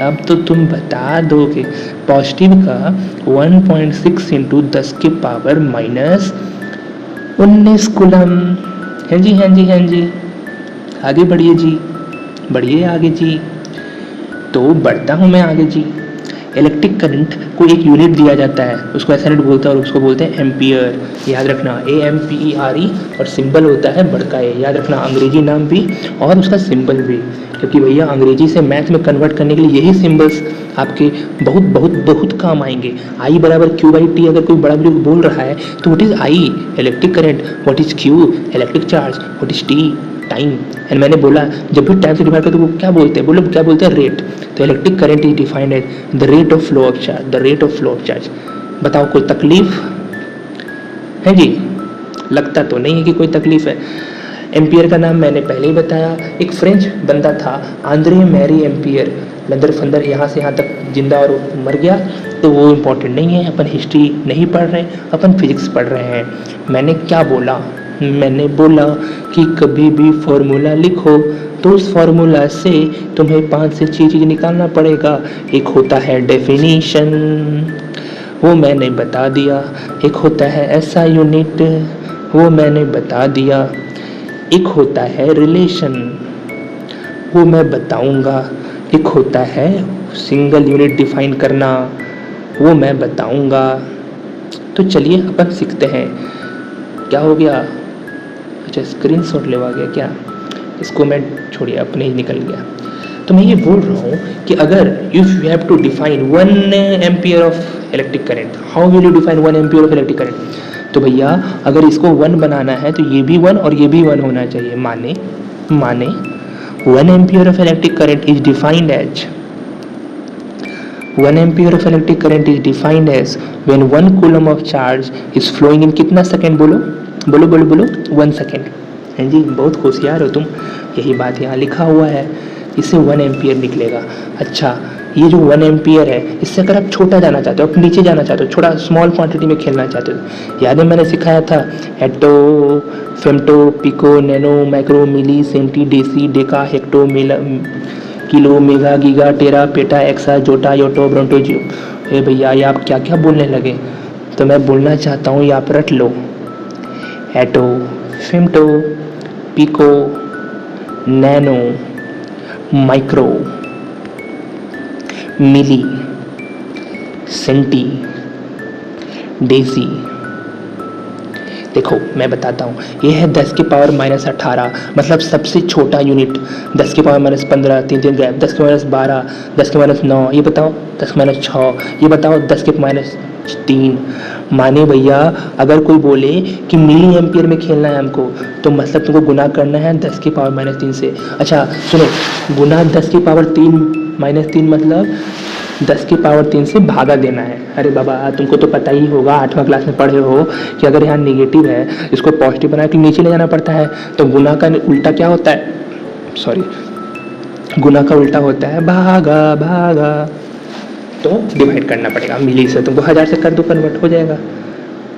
Speaker 1: अब तो तुम बता दोगे, पॉजिटिव का 1.6 × 10⁻19 कूलम। हाँ जी हाँ जी हाँ जी, आगे बढ़िए जी, बढ़िए आगे जी। तो बढ़ता हूँ मैं आगे जी। इलेक्ट्रिक करंट को एक यूनिट दिया जाता है, उसको ऐसा यूनिट बोलते हैं और उसको बोलते हैं एम्पियर। याद रखना, AMPERE, और सिंबल होता है बड़का ए। याद रखना, अंग्रेजी नाम भी और उसका सिंबल भी, क्योंकि भैया अंग्रेजी से मैथ में कन्वर्ट करने के लिए यही सिंबल्स आपके बहुत बहुत बहुत काम आएंगे। आई बराबर Q/T अगर कोई बड़ा लोग बोल रहा है तो what is I? Electric current. What is Q? Electric charge. What is T? Time. And मैंने बोला जब भी टाइम से डिवाइड करते वो क्या बोलते हैं, बोलो क्या बोलते हैं? रेट। तो electric current is defined as the rate of flow of charge. The rate of flow of charge. बताओ कोई तकलीफ है जी? लगता तो नहीं है कि कोई तकलीफ है। एम्पियर का नाम मैंने पहले ही बताया। एक फ्रेंच बंदा था, आंद्रे मैरी एम्पियर। लंदर फंदर यहाँ से यहाँ तक जिंदा और मर गया, तो वो इम्पोर्टेंट नहीं है। अपन हिस्ट्री नहीं पढ़ रहे, अपन फिजिक्स पढ़ रहे हैं। मैंने क्या बोला? मैंने बोला कि कभी भी फॉर्मूला लिखो तो उस फॉर्मूला से तुम्हें 5 से 6 चीज़ निकालना पड़ेगा। एक होता है डेफिनीशन, वो मैंने बता दिया। एक होता है ऐसा यूनिट, वो मैंने बता दिया। एक होता है रिलेशन, वो मैं बताऊंगा। एक होता है सिंगल यूनिट डिफाइन करना, वो मैं बताऊंगा। तो चलिए अपन सीखते हैं। क्या हो गया? अच्छा स्क्रीनशॉट लेवा गया क्या? इसको मैं छोड़िए, अपने ही निकल गया। तो मैं ये बोल रहा हूँ कि अगर if you have to define 1 ampere of electric current, how will you define 1 ampere of electric current? तो भैया अगर इसको 1 बनाना है तो ये भी 1 और ये भी 1 होना चाहिए। माने 1 ampere of electric current is defined as 1 ampere of electric current is defined as when 1 coulomb of charge is flowing in कितना सेकेंड? बोलो 1 सेकेंड। हैं जी, बहुत होशियार हो तुम। यही बात यहाँ लिखा हुआ है, इससे 1 एम्पियर निकलेगा। अच्छा ये जो 1 एम्पियर है, इससे अगर आप छोटा जाना चाहते हो, आप नीचे जाना चाहते हो, छोटा स्मॉल क्वांटिटी में खेलना चाहते हो, याद है मैंने सिखाया था atto, femto, pico, nano, micro, milli, centi, deci, deca, hecto, kilo, mega, giga, tera, peta, exa, zetta, yotta, bronto, जियो। ए भैया ये आप क्या क्या बोलने लगे? तो मैं बोलना चाहता हूँ, ये आप रट लो। एटो, femto, pico, nano, micro, milli, centi, deci. देखो मैं बताता हूँ, ये है 10 की पावर -18, मतलब सबसे छोटा यूनिट। 10 की पावर -15, 3 गैप, 10 के -12, 10 के -9, ये बताओ 10 के -6, ये बताओ 10 के -3। माने भैया अगर कोई बोले कि मिली एम्पियर में खेलना है हमको, तो मतलब तुमको गुना करना है 10 की पावर -3 से। अच्छा सुनो, गुना 10 की पावर 3 -3 मतलब 10 की पावर 3 से भागा देना है। अरे बाबा तुमको तो पता ही होगा, 8वां क्लास में पढ़े हो कि अगर यहाँ नेगेटिव है इसको पॉजिटिव बना के नीचे ले जाना पड़ता है। तो गुना का उल्टा क्या होता है? गुना का उल्टा होता है भागा। तो डिवाइड करना पड़ेगा मिली से, तुमको 1000 से कर दो, कन्वर्ट हो जाएगा।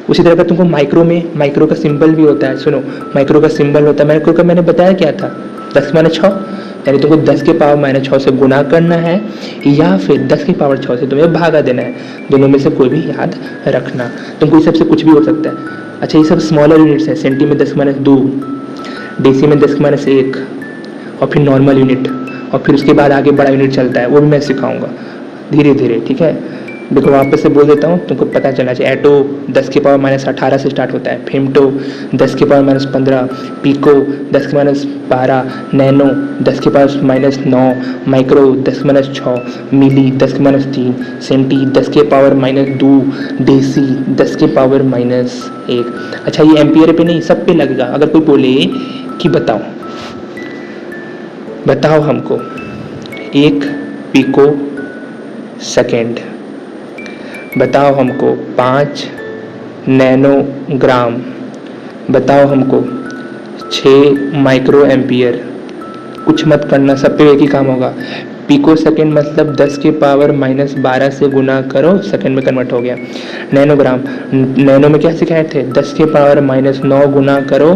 Speaker 1: उसी तरह का तुमको माइक्रो का सिंबल भी होता है। सुनो, माइक्रो का सिंबल होता है, माइक्रो का मैंने बताया क्या था? 10 के -6, यानी तुमको 10 के पावर -6 से गुना करना है, या फिर 10 की पावर 6 से तुम्हें भागा देना है। दोनों में से कोई भी याद रखना। तुमको इस सब से कुछ भी हो सकता है। अच्छा ये सब स्मॉलर यूनिट्स हैं। सेंटी में 10 के -2, डेसी में 10 के -1, और फिर नॉर्मल यूनिट, और फिर उसके बाद आगे बड़ा यूनिट चलता है, वो भी मैं सिखाऊंगा धीरे धीरे, ठीक है? देखो वापस से बोल देता हूँ, तुमको पता चलना चाहिए। एटो 10 के पावर -18 से स्टार्ट होता है, फेमटो 10 के पावर -15, पिको 10 के -12, नैनो 10 के पावर -9, माइक्रो 10 के -6, मिली 10 के -3, सेंटी 10 के पावर -2, डेसी 10 के पावर -1। अच्छा ये एम्पियर पे नहीं, सब पे लगेगा। अगर कोई बोले कि बताओ हमको 1 पिको सेकेंड, बताओ हमको 5 नैनोग्राम, बताओ हमको 6 माइक्रो एम्पियर। कुछ मत करना, सब पे एक ही काम होगा। पिको सेकेंड मतलब 10 के पावर -12 से गुना करो, सेकेंड में कन्वर्ट हो गया। नैनोग्राम, नैनो में क्या सिखाए थे? 10 के पावर -9 गुना करो,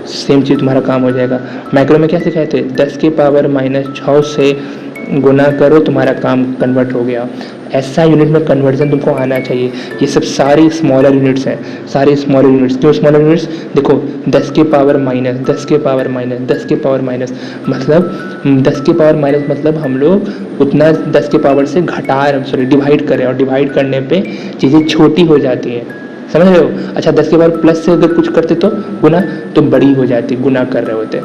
Speaker 1: सेम चीज़ तुम्हारा काम हो जाएगा। माइक्रो में क्या सिखाए थे? 10 के पावर -6 से गुना करो, तुम्हारा काम कन्वर्ट हो गया। ऐसा यूनिट में कन्वर्जन तुमको आना चाहिए। ये सब सारे स्मॉलर यूनिट्स हैं, सारे स्मॉलर यूनिट्स। क्यों स्मॉलर यूनिट्स? देखो 10 के पावर माइनस, 10 के पावर माइनस, 10 के पावर माइनस, मतलब 10 के पावर माइनस मतलब हम लोग उतना 10 के पावर से घटा सॉरी डिवाइड कर रहे हैं, और डिवाइड करने पे चीज़ें छोटी हो जाती हैं, समझ रहे हो? अच्छा 10 के पावर प्लस से अगर कुछ करते तो गुना, तो बड़ी हो जाती, गुना कर रहे होते।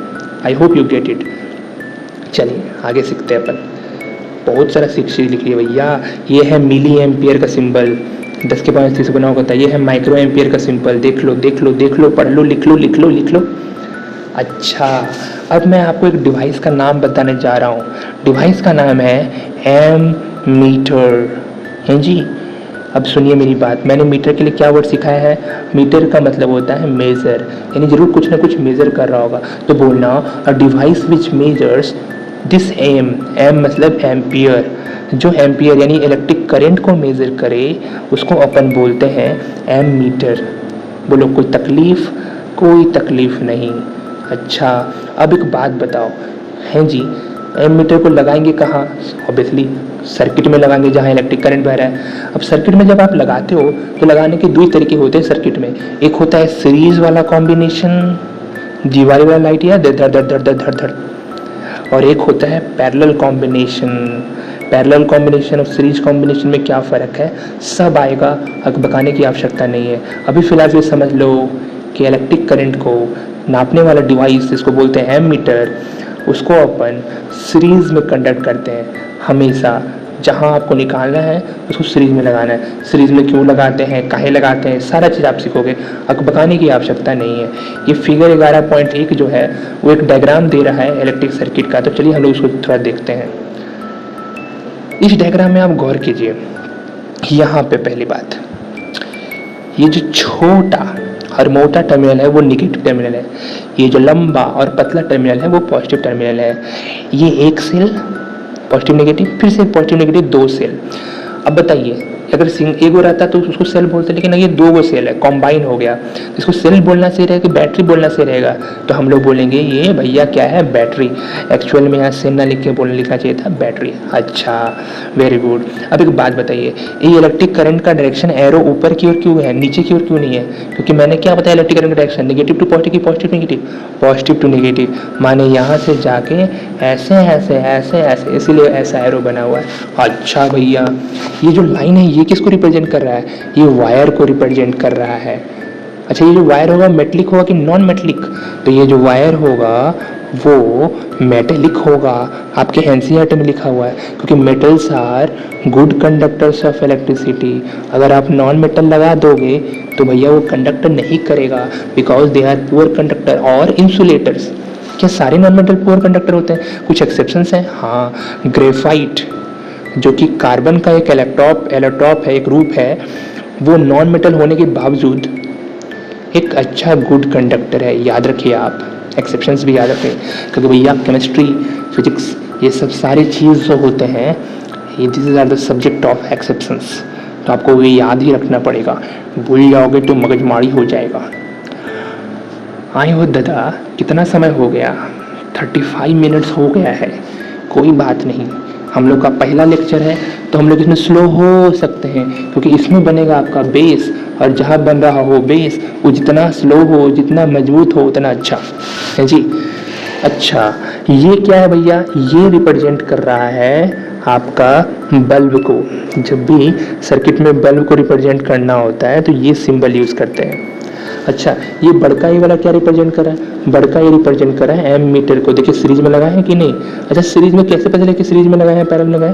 Speaker 1: आई होप यू गेट इट। चलिए आगे सीखते हैं अपन। बहुत सारा चीज़ लिख लिया भैया। ये है मिली एम्पियर का सिंबल, 10 के पावर 30 बना होता है। ये है माइक्रो एम्पियर का सिंबल, देख लो देख लो देख लो, पढ़ लो, लिख लो लिख लो लिख लो। अच्छा अब मैं आपको एक डिवाइस का नाम बताने जा रहा हूँ। डिवाइस का नाम है एम मीटर, हैं जी। अब सुनिए मेरी बात, मैंने मीटर के लिए क्या वर्ड सिखाया है? मीटर का मतलब होता है मेज़र, यानी जरूर कुछ ना कुछ मेज़र कर रहा होगा। तो बोलना a device which measures this M, M मतलब एम्पियर, जो एम्पियर यानी इलेक्ट्रिक करंट को मेज़र करे उसको अपन बोलते हैं एम मीटर। बोलो कोई तकलीफ़? कोई तकलीफ़ नहीं। अच्छा अब एक बात बताओ, हैं जी, एम मीटर को लगाएंगे कहाँ? ऑब्वियसली सर्किट में लगाएंगे जहाँ इलेक्ट्रिक करंट बह रहा है। अब सर्किट में जब आप लगाते हो तो लगाने के दो तरीके होते हैं सर्किट में। एक होता है सीरीज वाला कॉम्बिनेशन, दीवारी वाला लाइट या धड़ धड़ धड़ धड़ धड़ धड़, और एक होता है पैरेलल कॉम्बिनेशन। पैरेलल कॉम्बिनेशन और सीरीज कॉम्बिनेशन में क्या फ़र्क है सब आएगा, अकबकाने की आवश्यकता नहीं है। अभी फ़िलहाल ये समझ लो कि इलेक्ट्रिक करंट को नापने वाला डिवाइस जिसको बोलते हैं एम मीटर, उसको अपन सीरीज़ में कंडक्ट करते हैं हमेशा। जहाँ आपको निकालना है उसको सीरीज़ में लगाना है। सीरीज़ में क्यों लगाते हैं, काहे लगाते हैं, सारा चीज़ आप सीखोगे, अकबकाने की आवश्यकता नहीं है। ये फिगर 11.1 जो है वो एक डायग्राम दे रहा है इलेक्ट्रिक सर्किट का। तो चलिए हम लोग उसको थोड़ा देखते हैं। इस डायग्राम में आप गौर कीजिए। यहाँ पे पहली बात, ये जो छोटा और मोटा टर्मिनल है वो निगेटिव टर्मिनल है, ये जो लंबा और पतला टर्मिनल है वो पॉजिटिव टर्मिनल है। ये एक सेल पॉजिटिव नेगेटिव, फिर से पॉजिटिव नेगेटिव, दो सेल। अब बताइए अगर एक गो रहता तो उसको सेल बोलते, लेकिन ये दो गो सेल है, कॉम्बाइन हो गया। इसको सेल बोलना सही रहेगा कि बैटरी बोलना सही रहेगा? तो हम लोग बोलेंगे ये भैया क्या है, बैटरी। एक्चुअल में यहाँ सेल ना लिख के लिखना चाहिए था बैटरी। अच्छा वेरी गुड। अब एक बात बताइए, ये इलेक्ट्रिक करंट का डायरेक्शन एरो ऊपर की ओर क्यों है, नीचे की ओर क्यों नहीं है? क्योंकि मैंने क्या बताया इलेक्ट्रिक करंट का डायरेक्शन नेगेटिव टू पॉजिटिव की positive negative, positive to negative, माने यहाँ से जाके ऐसे ऐसे ऐसे ऐसे, इसीलिए ऐसा एरो बना हुआ है। अच्छा भैया ये जो लाइन है ये किसको रिप्रेजेंट कर रहा है? ये वायर को रिप्रेजेंट कर रहा है। अच्छा ये जो वायर होगा मेटलिक होगा कि नॉन मेटलिक? तो ये जो वायर होगा वो मेटेलिक होगा, आपके एनसीईआरटी में लिखा हुआ है, क्योंकि metals are good conductors of electricity. अगर आप नॉन मेटल लगा दोगे तो भैया वो कंडक्टर नहीं करेगा, because they are poor conductor और इंसुलेटर्स। क्या सारे नॉन मेटल पुअर कंडक्टर होते हैं? कुछ एक्सेप्शंस हैं। हाँ, ग्रेफाइट जो कि कार्बन का एक एलोट्रॉप है, एक रूप है, वो नॉन मेटल होने के बावजूद एक अच्छा गुड कंडक्टर है। याद रखिए आप, एक्सेप्शंस भी याद रखें, क्योंकि भैया केमिस्ट्री फिजिक्स ये सब सारी चीज़ जो होते हैं ये this are the subject of exceptions. तो आपको ये याद ही रखना पड़ेगा, भूल जाओगे तो मगजमारी हो जाएगा। आए हो दादा, कितना समय हो गया? 35 मिनट्स हो गया है। कोई बात नहीं, हम लोग का पहला लेक्चर है तो हम लोग इसमें स्लो हो सकते हैं, क्योंकि इसमें बनेगा आपका बेस, और जहाँ बन रहा हो बेस वो जितना स्लो हो, जितना मजबूत हो, उतना अच्छा है जी। अच्छा ये क्या है भैया? ये रिप्रेजेंट कर रहा है आपका बल्ब को। जब भी सर्किट में बल्ब को रिप्रेजेंट करना होता है तो ये सिंबल यूज़ करते हैं। अच्छा ये बड़का ये वाला क्या रिप्रेजेंट कर रहा है? बड़का ये रिप्रेजेंट कर रहा है एम मीटर को। देखिए सीरीज में लगा है कि नहीं? अच्छा सीरीज में कैसे पता चले कि सीरीज में लगाए हैं पैरेलल लगाए?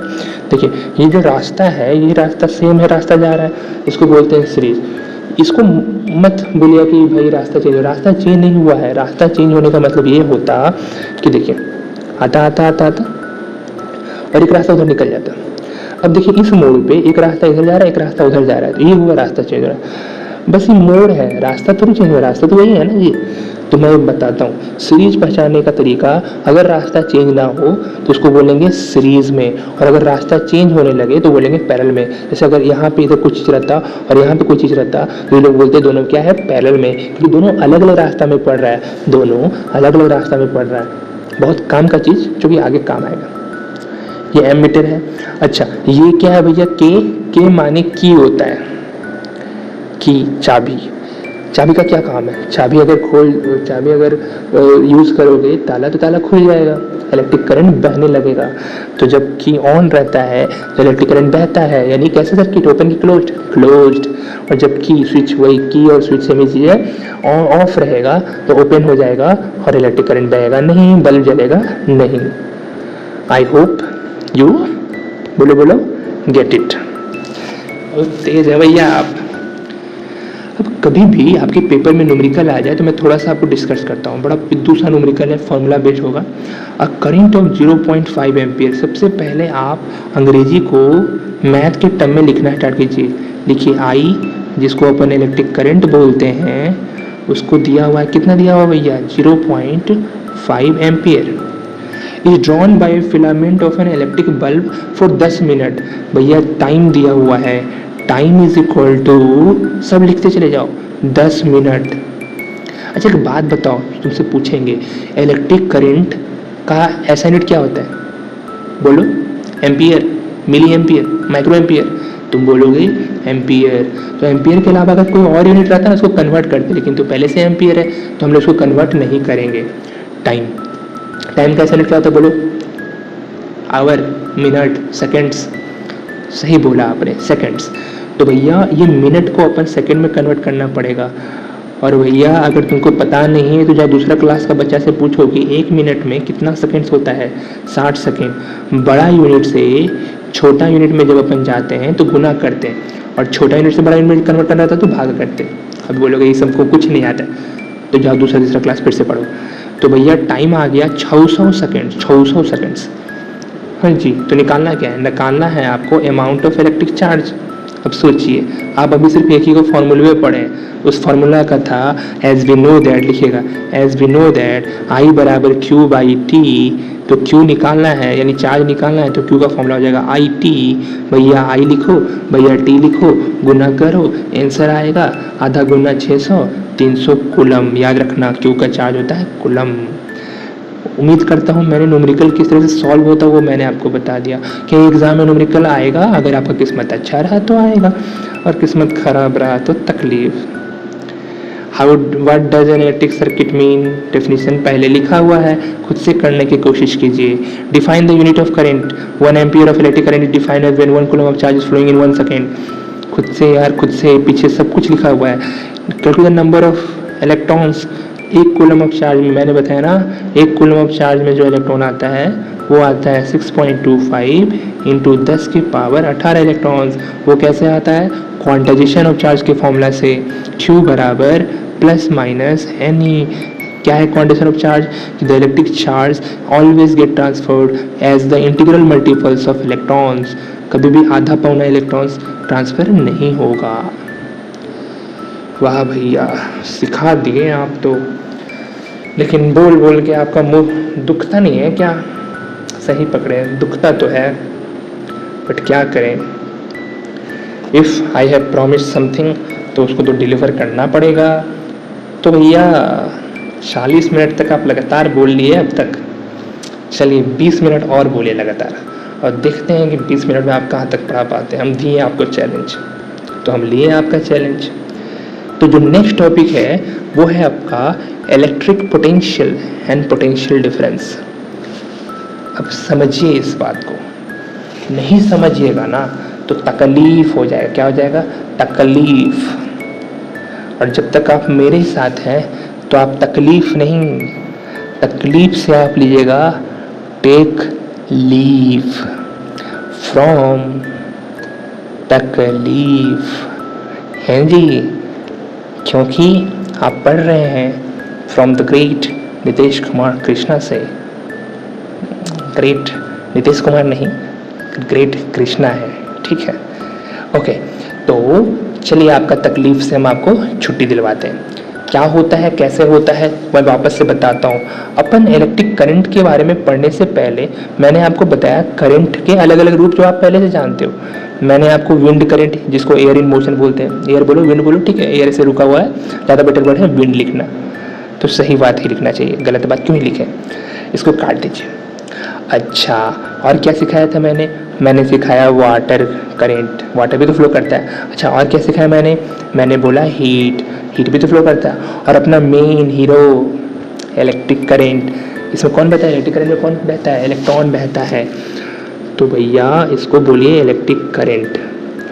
Speaker 1: देखिए ये जो रास्ता है ये रास्ता सेम है, रास्ता जा रहा है, इसको बोलते हैं सीरीज। इसको मत बोलिए कि भाई रास्ता चेंज हो, रास्ता चेंज नहीं हुआ है। रास्ता चेंज होने का मतलब ये होता कि देखिए आता आता आता आता और एक रास्ता उधर निकल जाता। अब देखिए इस मोड़ पे एक रास्ता इधर जा रहा है, एक रास्ता उधर जा रहा है, तो ये हुआ रास्ता चेंज हो रहा है। बस ये मोड़ है, रास्ता थोड़ी चेंज हो, रास्ता तो वही है ना जी। तो मैं बताता हूँ सीरीज पहचानने का तरीका। अगर रास्ता चेंज ना हो तो उसको बोलेंगे सीरीज में, और अगर रास्ता चेंज होने लगे तो बोलेंगे पैरेलल में। जैसे अगर यहाँ पे इधर कुछ चीज़ रहता और यहाँ पे कुछ चीज़ रहता तो ये लोग बोलते हैं दोनों क्या है, पैरेलल में, क्योंकि दोनों अलग अलग रास्ता में पड़ रहा है, दोनों अलग अलग रास्ता में पड़ रहा है। बहुत काम का चीज़ जो कि आगे काम आएगा। ये एमीटर है। अच्छा ये क्या है भैया, के माने की होता है, की चाबी। चाबी का क्या काम है, चाबी अगर यूज़ करोगे ताला तो ताला खुल जाएगा, इलेक्ट्रिक करंट बहने लगेगा। तो जब की ऑन रहता है तो इलेक्ट्रिक करंट बहता है, यानी कैसे सर्किट, ओपन की क्लोज्ड। और जब की स्विच, वही की और स्विच सेम ही चीज़ है, ऑफ रहेगा तो ओपन हो जाएगा और इलेक्ट्रिक करंट बहेगा नहीं, बल्ब जलेगा नहीं। आई होप यू बोलो गेट इट। तेज है भैया आप। अब कभी भी आपके पेपर में न्यूमेरिकल आ जाए तो मैं थोड़ा सा आपको डिस्कस करता हूँ, बड़ा पिद्दू सा न्यूमेरिकल है, फॉर्मूला बेस्ड होगा। A current of 0.5 ampere. सबसे पहले आप अंग्रेजी को मैथ के टर्म में लिखना स्टार्ट कीजिए। लिखिए आई, जिसको अपन इलेक्ट्रिक करंट बोलते हैं, उसको दिया हुआ है, कितना दिया हुआ भैया, 0.5 ampere is drawn by filament of an electric bulb for 10 minute. भैया टाइम दिया हुआ है, टाइम इज इक्वल टू, सब लिखते चले जाओ, 10 मिनट। अच्छा एक बात बताओ, तुमसे पूछेंगे इलेक्ट्रिक करंट का ऐसा यूनिट क्या होता है, बोलो, ampere, milli ampere, micro ampere, तुम बोलोगे एम्पियर। तो एम्पियर के अलावा अगर कोई और यूनिट रहता है उसको कन्वर्ट करते, लेकिन तो पहले से एम्पियर है तो हम लोग उसको कन्वर्ट नहीं करेंगे। टाइम का ऐसा यूनिट क्या होता है, बोलो, आवर, मिनट, सेकेंड्स। सही बोला आपने, सेकेंड्स। तो भैया ये मिनट को अपन सेकंड में कन्वर्ट करना पड़ेगा। और भैया अगर तुमको पता नहीं है तो जब दूसरा क्लास का बच्चा से पूछो कि 1 मिनट में कितना सेकंड्स होता है, 60 सेकंड। बड़ा यूनिट से छोटा यूनिट में जब अपन जाते हैं तो गुना करते हैं, और छोटा यूनिट से बड़ा यूनिट कन्वर्ट करना रहता है तो भाग करते हैं। अब बोलोगे ये सबको कुछ नहीं आता तो जाओ दूसरा तीसरा क्लास फिर से पढ़ो। तो भैया टाइम आ गया 600 सेकेंड, 600 सेकेंड्स। हाँ जी, तो निकालना क्या है, निकालना है आपको अमाउंट ऑफ इलेक्ट्रिक चार्ज। अब सोचिए, आप अभी सिर्फ एक ही को फॉर्मूले में पढ़े, उस फॉर्मूला का था एज वी नो दैट, लिखिएगा as we know that I बराबर क्यू बाई टी। तो क्यू निकालना है यानी चार्ज निकालना है तो क्यू का फॉर्मूला हो जाएगा आई टी। भैया आई लिखो, भैया टी लिखो, गुना करो, आंसर आएगा आधा गुना 600, 300 कूलम। याद रखना क्यू का चार्ज होता है कूलम। उम्मीद करता हूँ मैंने न्यूमेरिकल किस तरह से सॉल्व होता है वो मैंने आपको बता दिया कि एग्जाम में न्यूमेरिकल आएगा, अगर आपका किस्मत अच्छा रहा तो आएगा और किस्मत खराब रहा तो तकलीफ। What does an electric circuit mean, definition पहले लिखा हुआ है, खुद से करने की कोशिश कीजिए। Define the unit of current, 1 ampere of electric current is defined as when 1 coulomb of charge is flowing in 1 second. खुद से यार, खुद से, पीछे सब कुछ लिखा हुआ है। Calculate the number of electrons, 1 coulomb of charge में, मैंने बताया ना 1 कूलम ऑफ चार्ज में जो इलेक्ट्रॉन आता है वो आता है 6.25 इंटू 10 की पावर 18 इलेक्ट्रॉन्स। वो कैसे आता है, क्वांटाइजेशन ऑफ चार्ज के फॉर्मूला से, Q बराबर प्लस माइनस एनी। क्या है quantitation of charge, the electric charge always get transferred as the integral multiples of electrons. कभी भी आधा पौना इलेक्ट्रॉन्स ट्रांसफर नहीं होगा। वाह भैया, सिखा दिए आप तो, लेकिन बोल बोल के आपका मुंह दुखता नहीं है क्या? सही पकड़े, दुखता तो है, बट क्या करें, if I have promise something तो उसको तो डिलीवर करना पड़ेगा। तो भैया 40 मिनट तक आप लगातार बोल लिए अब तक, चलिए 20 मिनट और बोलिए लगातार और देखते हैं कि 20 मिनट में आप कहाँ तक पढ़ा पाते हैं। हम दिए आपको चैलेंज तो हम लिए आपका चैलेंज। तो जो नेक्स्ट टॉपिक है वो है आपका electric potential and potential difference. अब समझिए इस बात को, नहीं समझिएगा ना तो तकलीफ हो जाएगा। क्या हो जाएगा, तकलीफ। और जब तक आप मेरे साथ हैं तो आप तकलीफ नहीं, तकलीफ से आप लीजिएगा टेक लीव फ्रॉम तकलीफ, हैं जी, क्योंकि आप पढ़ रहे हैं from the great Nitish Kumar Krishna से। ग्रेट नीतीश कुमार नहीं, ग्रेट कृष्णा है, ठीक है, ओके। तो चलिए आपका तकलीफ से हम आपको छुट्टी दिलवाते हैं। क्या होता है, कैसे होता है, मैं वापस से बताता हूँ। अपन इलेक्ट्रिक करंट के बारे में पढ़ने से पहले मैंने आपको बताया करंट के अलग अलग रूप जो आप पहले से जानते हो। मैंने आपको विंड करंट, जिसको एयर इन मोशन बोलते हैं, एयर बोलो विंड बोलो, ठीक है, एयर से रुका हुआ है, ज़्यादा बेटर वर्ड है विंड लिखना, तो सही बात ही लिखना चाहिए, गलत बात क्यों ही लिखें, इसको काट दीजिए। अच्छा, और क्या सिखाया था मैंने सिखाया वाटर करेंट, वाटर भी तो फ्लो करता है। अच्छा, और क्या सिखाया मैंने बोला हीट भी तो फ्लो करता है। और अपना मेन हीरो इलेक्ट्रिक करेंट, इसमें कौन बहता है? इलेक्ट्रिक करंट में कौन बहता है? इलेक्ट्रॉन बहता है। तो भैया इसको बोलिए इलेक्ट्रिक करंट।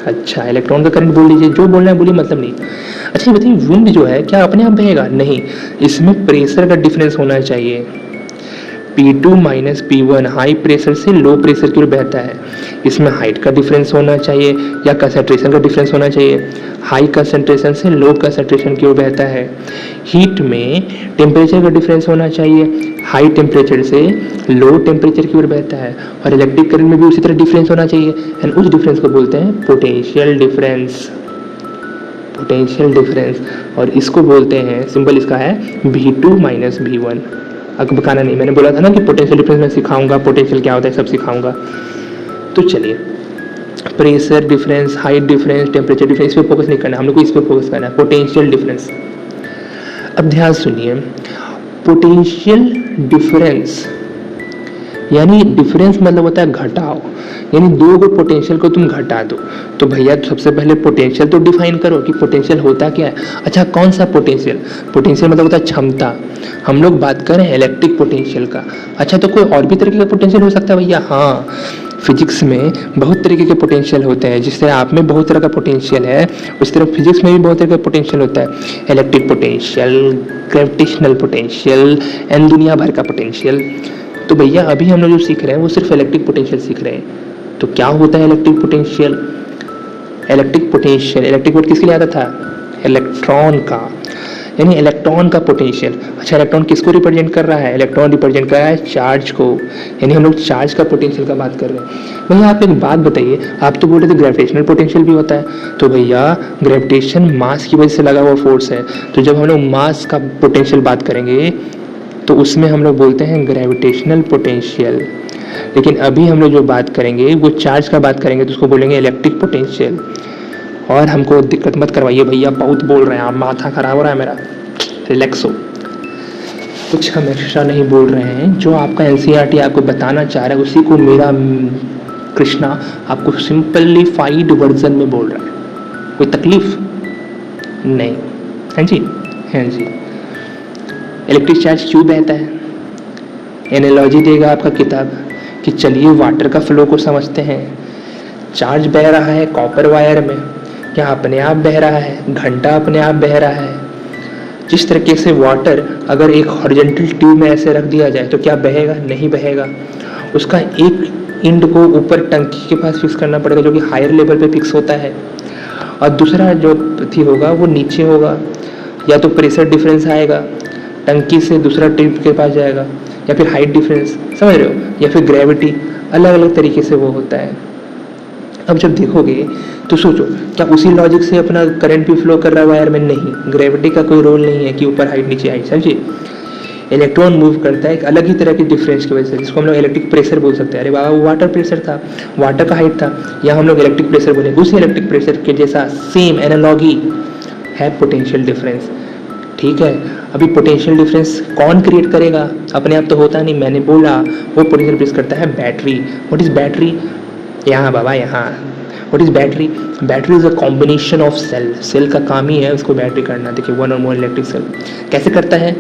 Speaker 1: अच्छा, इलेक्ट्रॉन का करंट बोल लीजिए, जो बोलना है बोलिए, मतलब नहीं। अच्छा, ये बताइए, विंड जो है क्या अपने आप बहेगा? नहीं, इसमें प्रेशर का डिफरेंस होना चाहिए। P2 minus P1 high pressure से लो प्रेशर की ओर बहता है। इसमें हाइट का डिफरेंस होना चाहिए या कंसंट्रेशन का डिफरेंस होना चाहिए। हाई कंसंट्रेशन से लो कंसंट्रेशन की ओर बहता है। हीट में टेम्परेचर का डिफरेंस होना चाहिए, हाई टेम्परेचर से लो टेम्परेचर की ओर बहता है। और इलेक्ट्रिक करंट में भी उसी तरह डिफरेंस होना चाहिए, एंड उस डिफरेंस को बोलते हैं पोटेंशियल डिफरेंस। पोटेंशियल डिफरेंस, और इसको बोलते हैं, सिंबल इसका है V2 माइनस V1। अब बताना नहीं, मैंने बोला था ना कि पोटेंशियल डिफरेंस मैं सिखाऊंगा, पोटेंशियल क्या होता है सब सिखाऊंगा। तो चलिए, pressure difference, height difference, temperature difference, इस पर फोकस नहीं करना, हम लोग को इस पर फोकस करना है, पोटेंशियल डिफरेंस। अब ध्यान सुनिए, पोटेंशियल डिफरेंस यानी डिफरेंस मतलब होता है घटाव, यानी दो को पोटेंशियल को तुम घटा दो। तो भैया सबसे पहले पोटेंशियल तो डिफाइन करो कि पोटेंशियल होता क्या है। अच्छा, कौन सा पोटेंशियल? पोटेंशियल मतलब होता है क्षमता। हम लोग बात कर रहे हैं इलेक्ट्रिक पोटेंशियल का। अच्छा, तो कोई और भी तरीके का पोटेंशियल हो सकता है भैया? हाँ, फिजिक्स में बहुत तरीके के पोटेंशियल होते हैं। जिस तरह आप में बहुत तरह का पोटेंशियल है, उस तरह फिजिक्स में भी बहुत तरह का पोटेंशियल होता है। Electric potential, gravitational potential, and दुनिया भर का पोटेंशियल। तो भैया अभी हम लोग जो सीख रहे हैं वो सिर्फ इलेक्ट्रिक पोटेंशियल सीख रहे हैं। तो क्या होता है electric potential? Electric potential, electric word किसके लिए आता था? इलेक्ट्रॉन का, यानी इलेक्ट्रॉन का पोटेंशियल। अच्छा, इलेक्ट्रॉन किसको रिप्रेजेंट कर रहा है? इलेक्ट्रॉन रिप्रेजेंट कर रहा है चार्ज को, यानी हम लोग चार्ज का पोटेंशियल का बात कर रहे हैं। भैया आप एक बात बताइए, आप तो बोल रहे थे ग्रेविटेशनल पोटेंशियल भी होता है। तो भैया ग्रेविटेशन मास की वजह से लगा हुआ फोर्स है, तो जब हम लोग मास का पोटेंशियल बात करेंगे तो उसमें हम लोग बोलते हैं ग्रेविटेशनल पोटेंशियल। लेकिन अभी हम लोग जो बात करेंगे वो चार्ज का बात करेंगे, तो उसको बोलेंगे इलेक्ट्रिक पोटेंशियल। और हमको दिक्कत मत करवाइए भैया, बहुत बोल रहे हैं आप, माथा खराब हो रहा है मेरा, रिलैक्स हो। कुछ हम एक्स्ट्रा नहीं बोल रहे हैं, जो आपका NCERT आपको बताना चाह रहा है उसी को मेरा कृष्णा आपको सिंपलीफाइड वर्जन में बोल रहा है। कोई तकलीफ नहीं है जी? हाँ जी। इलेक्ट्रिक चार्ज क्यों बहता है? एनालॉजी देगा आपका किताब कि चलिए वाटर का फ्लो को समझते हैं। चार्ज बह रहा है कॉपर वायर में, क्या अपने आप बह रहा है? घंटा अपने आप बह रहा है। जिस तरीके से वाटर अगर एक हॉरिजॉन्टल ट्यूब में ऐसे रख दिया जाए तो क्या बहेगा? नहीं बहेगा। उसका एक एंड को ऊपर टंकी के पास फिक्स करना पड़ेगा, जो कि हायर लेवल पे फिक्स होता है, और दूसरा जो थी होगा वो नीचे होगा। या तो प्रेशर डिफरेंस आएगा, टंकी से दूसरा ट्यूब के पास जाएगा, या फिर हाइट डिफरेंस, समझ रहे हो, या फिर ग्रेविटी, अलग अलग तरीके से वो होता है। अब जब देखोगे तो सोचो, क्या उसी लॉजिक से अपना करंट भी फ्लो कर रहा है वायर में? नहीं, ग्रेविटी का कोई रोल नहीं है कि ऊपर हाइट नीचे हाइट, समझिए। इलेक्ट्रॉन मूव करता है एक अलग ही तरह की डिफरेंस की वजह से, जिसको हम लोग इलेक्ट्रिक प्रेशर बोल सकते हैं। अरे बाबा, वो वाटर प्रेशर था, वाटर का हाइट था, या हम लोग इलेक्ट्रिक प्रेशर बोले, उसी इलेक्ट्रिक प्रेशर के जैसा सेम एनालॉगी है पोटेंशियल डिफरेंस। ठीक है, अभी पोटेंशियल डिफरेंस कौन क्रिएट करेगा? अपने आप तो होता नहीं, मैंने बोला वो पोटेंशियल डिफरेंस करता है बैटरी। What is battery? यहाँ बाबा यहाँ, what is battery? Battery is a combination of cell. Cell का काम ही है उसको बैटरी करना। देखिए, वन और मोर इलेक्ट्रिक सेल कैसे करता है?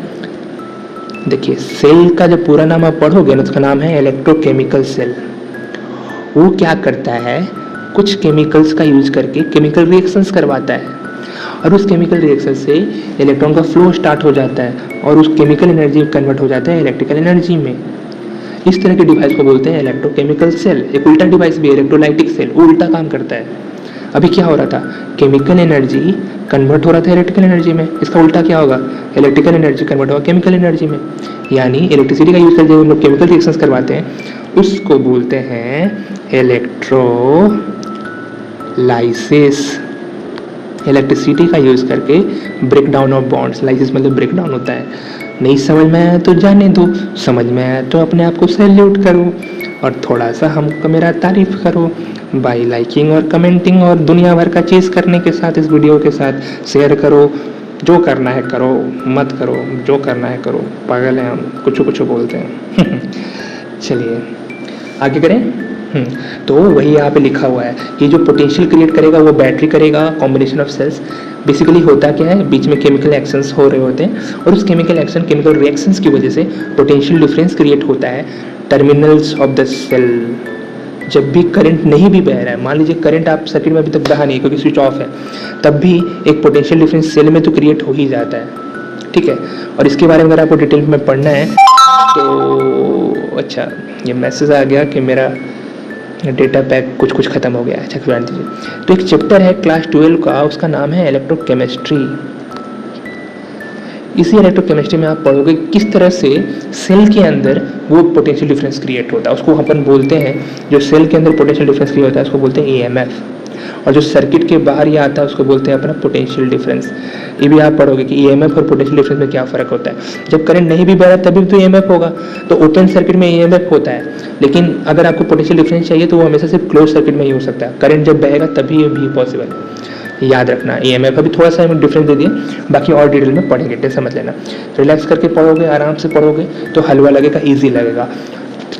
Speaker 1: देखिए, सेल का जब पूरा नाम आप पढ़ोगे ना, उसका नाम है इलेक्ट्रोकेमिकल सेल। वो क्या करता है? कुछ केमिकल्स का यूज करके केमिकल रिएक्शंस करवाता है, और उस केमिकल रिएक्शन से इलेक्ट्रॉन का फ्लो स्टार्ट हो जाता है, और उस केमिकल एनर्जी कन्वर्ट हो जाता है इलेक्ट्रिकल एनर्जी में। इस तरह के डिवाइस को बोलते हैं इलेक्ट्रोकेमिकल सेल। एक उल्टा डिवाइस भी है, इलेक्ट्रोलाइटिक सेल, वो उल्टा काम करता है। अभी क्या हो रहा था? केमिकल एनर्जी कन्वर्ट हो रहा था इलेक्ट्रिकल एनर्जी में, इसका उल्टा क्या होगा? इलेक्ट्रिकल एनर्जी कन्वर्ट होगा केमिकल एनर्जी में। यानी इलेक्ट्रिसिटी का यूज करके हम लोग केमिकल रिएक्शंस करवाते हैं, उसको बोलते हैं इलेक्ट्रोलाइसिस। इलेक्ट्रिसिटी का यूज करके break down of bonds, lysis मतलब ब्रेक डाउन होता है। नहीं समझ में आया तो जाने दो, समझ में आया तो अपने आप को सैल्यूट करो, और थोड़ा सा हमको मेरा तारीफ करो बाय लाइकिंग और कमेंटिंग, और दुनिया भर का चीज़ करने के साथ, इस वीडियो के साथ शेयर करो। जो करना है करो, मत करो, जो करना है करो, पागल हैं हम, कुछ कुछ बोलते हैं। चलिए। आगे करें। तो वही यहाँ पे लिखा हुआ है, ये जो पोटेंशियल क्रिएट करेगा वो बैटरी करेगा, कॉम्बिनेशन ऑफ सेल्स। बेसिकली होता क्या है, बीच में केमिकल एक्शंस हो रहे होते हैं और उस केमिकल एक्शन, केमिकल रिएक्शंस की वजह से पोटेंशियल डिफरेंस क्रिएट होता है टर्मिनल्स ऑफ द सेल। जब भी करंट नहीं भी बह रहा है, मान लीजिए करंट आप सर्किट में अभी तक बहा नहीं क्योंकि स्विच ऑफ है, तब भी एक पोटेंशियल डिफरेंस सेल में तो क्रिएट हो ही जाता है, ठीक है। और इसके बारे में अगर आपको डिटेल में पढ़ना है तो अच्छा, ये मैसेज आ गया कि मेरा डेटा पैक कुछ ख़त्म हो गया है। अच्छा ध्यान दीजिए, तो एक चैप्टर है क्लास 12 का, उसका नाम है इलेक्ट्रोकेमिस्ट्री। इसी इलेक्ट्रोकेमिस्ट्री में आप पढ़ोगे किस तरह से सेल के अंदर वो पोटेंशियल डिफरेंस क्रिएट होता है। उसको अपन बोलते हैं, जो सेल के अंदर पोटेंशियल डिफरेंस क्रिएट होता है उसको बोलते हैं EMF, और जो सर्किट के बाहर ये आता है उसको बोलते हैं अपना पोटेंशियल डिफरेंस। ये भी आप पढ़ोगे कि EMF और पोटेंशियल डिफरेंस में क्या फ़र्क होता है। जब करंट नहीं भी बह रहा तभी तो EMF होगा, तो ओपन सर्किट में EMF होता है, लेकिन अगर आपको पोटेंशियल डिफरेंस चाहिए तो वो हमेशा सिर्फ क्लोज सर्किट में ही हो सकता है। करंट जब बहेगा तभी ये भी पॉसिबल है, याद रखना। EMF अभी थोड़ा सा डिफरेंस दे दिए, बाकी और डिटेल में पढ़ेंगे, टेंशन समझ लेना। रिलैक्स करके पढ़ोगे, आराम से पढ़ोगे तो हलवा लगेगा, ईजी लगेगा।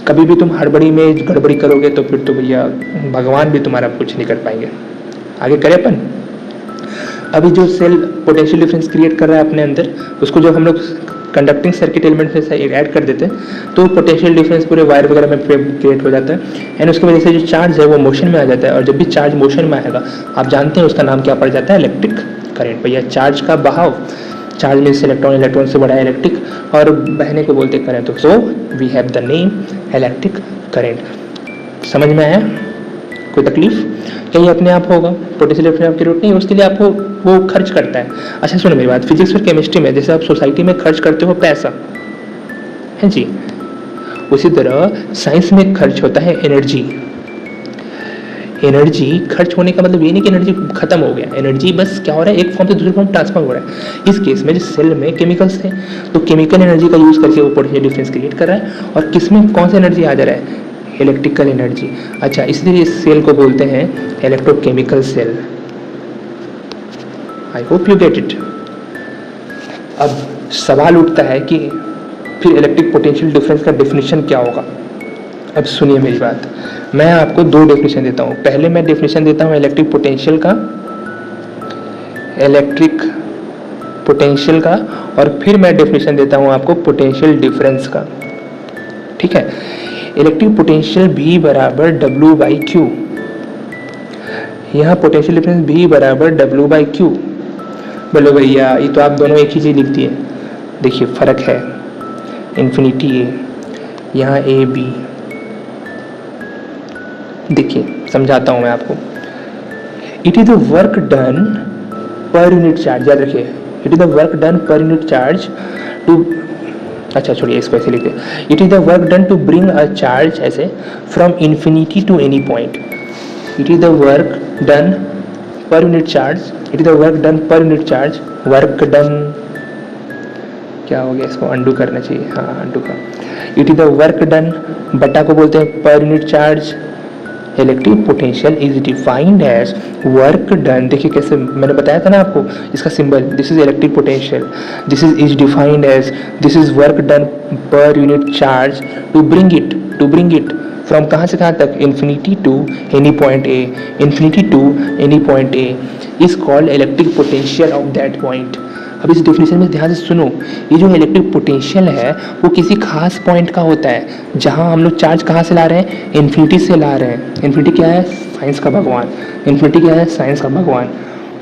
Speaker 1: कभी भी तुम हड़बड़ी में गड़बड़ी करोगे तो फिर तो भैया भगवान भी तुम्हारा कुछ नहीं कर पाएंगे। आगे करें अपन। अभी जो सेल पोटेंशियल डिफरेंस क्रिएट कर रहा है अपने अंदर, उसको जब हम लोग कंडक्टिंग सर्किट एलिमेंट में ऐड कर देते हैं तो पोटेंशियल डिफरेंस पूरे वायर वगैरह में क्रिएट हो जाता है, एंड उसकी वजह से जो चार्ज है वो मोशन में आ जाता है। और जब भी चार्ज मोशन में आएगा, आप जानते हैं उसका नाम क्या पड़ जाता है, इलेक्ट्रिक करंट। भैया चार्ज का बहाव, चार्ज मीन्स इलेक्ट्रॉन, इलेक्ट्रॉन से बड़ा है इलेक्ट्रिक, और बहने को बोलते करंट। तो so we have the name electric current. समझ में आया? कोई तकलीफ? क्या ये अपने आप होगा? पोटेंशियल डिफरेंस आपकी जरूरत नहीं है, उसके लिए आपको वो खर्च करता है। अच्छा सुनो मेरी बात, फिजिक्स और केमिस्ट्री में जैसे आप सोसाइटी में खर्च करते हो पैसा, है जी, उसी तरह साइंस में खर्च होता है एनर्जी। एनर्जी खर्च होने का मतलब ये नहीं कि एनर्जी खत्म हो गया, एनर्जी बस क्या हो रहा है, एक फॉर्म से दूसरे फॉर्म ट्रांसफर हो रहा है। इस केस में जो सेल में केमिकल्स है तो केमिकल एनर्जी का यूज करके वो पोटेंशियल डिफरेंस क्रिएट कर रहा है, और किसमें कौन सा एनर्जी आ जा रहा है, इलेक्ट्रिकल एनर्जी। अच्छा, इसलिए इस सेल को बोलते हैं electrochemical cell. I hope you get it. अब सवाल उठता है कि फिर इलेक्ट्रिक पोटेंशियल डिफरेंस का डेफिनेशन क्या होगा। अब सुनिए मेरी बात, मैं आपको दो डेफिनेशन देता हूँ। पहले मैं डेफिनेशन देता हूँ इलेक्ट्रिक पोटेंशियल का, और फिर मैं डेफिनेशन देता हूँ आपको पोटेंशियल डिफरेंस का, ठीक है। इलेक्ट्रिक पोटेंशियल B बराबर W/Q, यहाँ पोटेंशियल डिफरेंस B बराबर W/Q। बोलो भैया ये तो आप दोनों एक ही चीज़ लिख दिए, देखिए फर्क है, इन्फिनिटी A, यहाँ AB। देखिए समझाता हूँ मैं आपको। It is the work done per unit charge, याद रखिए, it is the work done per unit charge to, अच्छा छोड़िए इसको ऐसे लिखते, it is the work done to bring a charge ऐसे from infinity to any point. It is the work done per unit charge, it is the work done per unit charge, work done क्या हो गया, इसको अंडू करना चाहिए, हाँ अंडू का। It is the work done, बटा को बोलते हैं per unit charge. Electric potential is defined as work done, देखिए कैसे मैंने बताया था ना आपको, इसका symbol, this is electric potential, this is defined as, this is work done per unit charge to bring it from कहाँ से कहाँ तक, infinity to any point A, infinity to any point A is called electric potential of that point. अब इस डेफिनेशन में ध्यान से सुनो, ये जो इलेक्ट्रिक पोटेंशियल है वो किसी खास पॉइंट का होता है, जहाँ हम लोग चार्ज कहाँ से ला रहे हैं, इन्फिनिटी से ला रहे हैं। इन्फिनिटी क्या है, साइंस का भगवान, इन्फिनिटी क्या है, साइंस का भगवान।